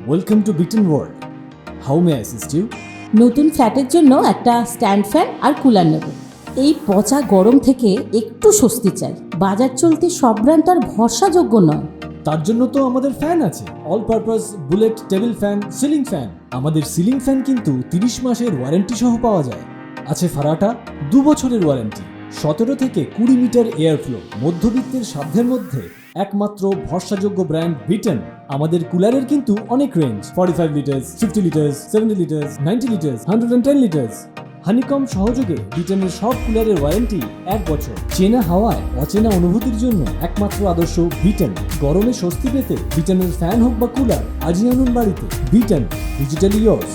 ওয়েলকাম টু বিটন world, how may I assist you? নতুন ফ্ল্যাটের জন্য একটা স্ট্যান্ড ফ্যান আর কুলার নেব। এই পচা গরম থেকে একটু স্বস্তি চাই। বাজার চলতে সব ব্র্যান্ড আর ভরসাযোগ্য নয়। তার জন্য তো আমাদের ফ্যান আছে, all purpose bullet table fan, ceiling fan. আমাদের সিলিং ফ্যান কিন্তু 30 মাসের ওয়ারেন্টি সহ পাওয়া যায়। আছে ফারাটা 2 বছরের ওয়ারেন্টি, 17 থেকে 20 মিটার এয়ার ফ্লো। মধ্যবিত্তের সাধ্যের মধ্যে একমাত্র ভরসাযোগ্য ব্র্যান্ড বিটন। আমাদের কুলারের কিন্তু অনেক range, 45 litres, 50 litres, 70 litres, 90 litres, 110 litres. Honeycomb সহযোগে বিটনের সব কুলারের ওয়ারেন্টি 1 বছর। চেনা হাওয়ায় অচেনা অনুভূতির জন্য একমাত্র আদর্শ বিটন। গরমে স্বস্তি পেতে বিটনের ফ্যান হোক বা কুলার, আজই আনুন বাড়িতে। Vuitton, digitally years.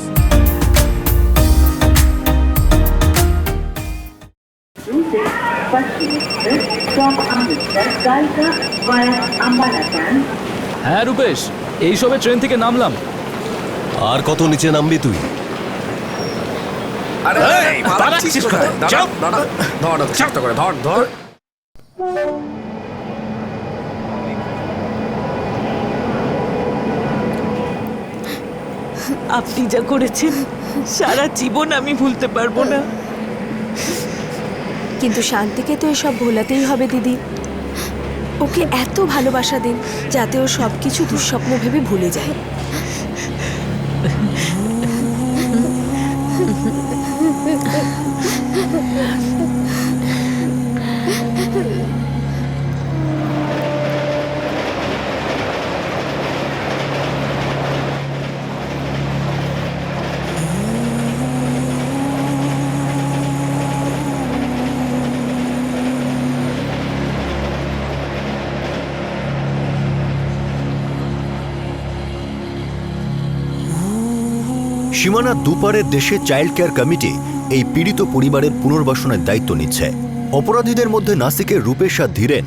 হ্যাঁ রূপেশ, এইসবে ট্রেন থেকে নামলাম। আর কত নিচে নামবি তুই? আরে পালাচ্ছিস কোথায়? ধর শক্ত করে ধর। আপনি যা করেছেন সারা জীবন আমি ভুলতে পারবো না। কিন্তু শান্তিকে তো এসব ভোলাতেই হবে দিদি। ওকে এত ভালোবাসা দিন যাতে ও সবকিছু দুঃস্বপ্ন ভেবে ভুলে যায়। সীমানার দুপারের দেশে চাইল্ড কেয়ার কমিটি এই পীড়িত পরিবারের পুনর্বাসনের দায়িত্ব নিচ্ছে। অপরাধীদের মধ্যে নাসিকের রূপেশ আর ধীরেন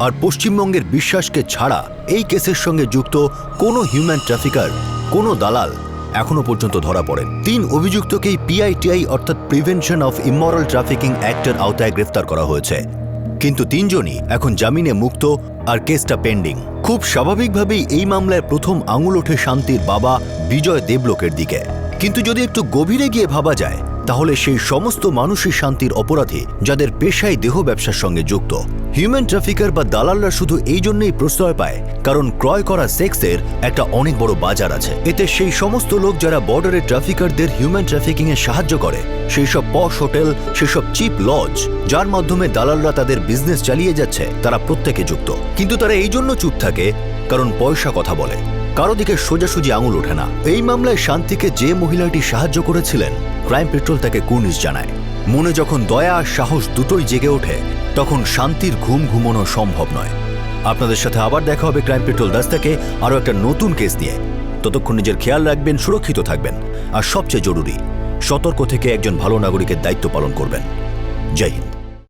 আর পশ্চিমবঙ্গের বিশ্বাসকে ছাড়া এই কেসের সঙ্গে যুক্ত কোনো হিউম্যান ট্রাফিকার, কোনো দালাল এখনো পর্যন্ত ধরা পড়েন। 3 অভিযুক্তকেই PITI অর্থাৎ প্রিভেনশন অফ ইমরাল ট্রাফিকিং অ্যাক্টের আওতায় গ্রেফতার করা হয়েছে, কিন্তু 3 জনই এখন জামিনে মুক্ত আর কেসটা পেন্ডিং। খুব স্বাভাবিকভাবেই এই মামলায় প্রথম আঙুল ওঠে শান্তির বাবা বিজয় দেবলোকের দিকে। কিন্তু যদি একটু গভীরে গিয়ে ভাবা যায় তাহলে সেই সমস্ত মানুষই শান্তির অপরাধী যাদের পেশায় দেহ ব্যবসার সঙ্গে যুক্ত। হিউম্যান ট্রাফিকার বা দালালরা শুধু এই জন্যই প্রশ্রয় পায় কারণ ক্রয় করা সেক্সের একটা অনেক বড় বাজার আছে। এতে সেই সমস্ত লোক যারা বর্ডারে ট্রাফিকারদের হিউম্যান ট্রাফিকিং এ সাহায্য করে, সেই সব পশ হোটেল, সেসব চিপ লজ যার মাধ্যমে দালালরা তাদের বিজনেস চালিয়ে যাচ্ছে, তারা প্রত্যেকে যুক্ত। কিন্তু তারা এই জন্য চুপ থাকে কারণ পয়সা কথা বলে, কারো দিকে সোজাসুজি আঙুল ওঠে না। এই মামলায় শান্তিকে যে মহিলাটি সাহায্য করেছিলেন, ক্রাইম পেট্রোল তাকে কুর্নিশ জানায়। মনে যখন দয়া আর সাহস দুটোই জেগে ওঠে তখন শান্তির ঘুম ঘুমানো সম্ভব নয়। আপনাদের সাথে আবার দেখা হবে ক্রাইম পেট্রোল 10 থেকে আরও একটা নতুন কেস নিয়ে। ততক্ষণ নিজের খেয়াল রাখবেন, সুরক্ষিত থাকবেন, আর সবচেয়ে জরুরি সতর্ক থেকে একজন ভালো নাগরিকের দায়িত্ব পালন করবেন। জয় হিন্দ।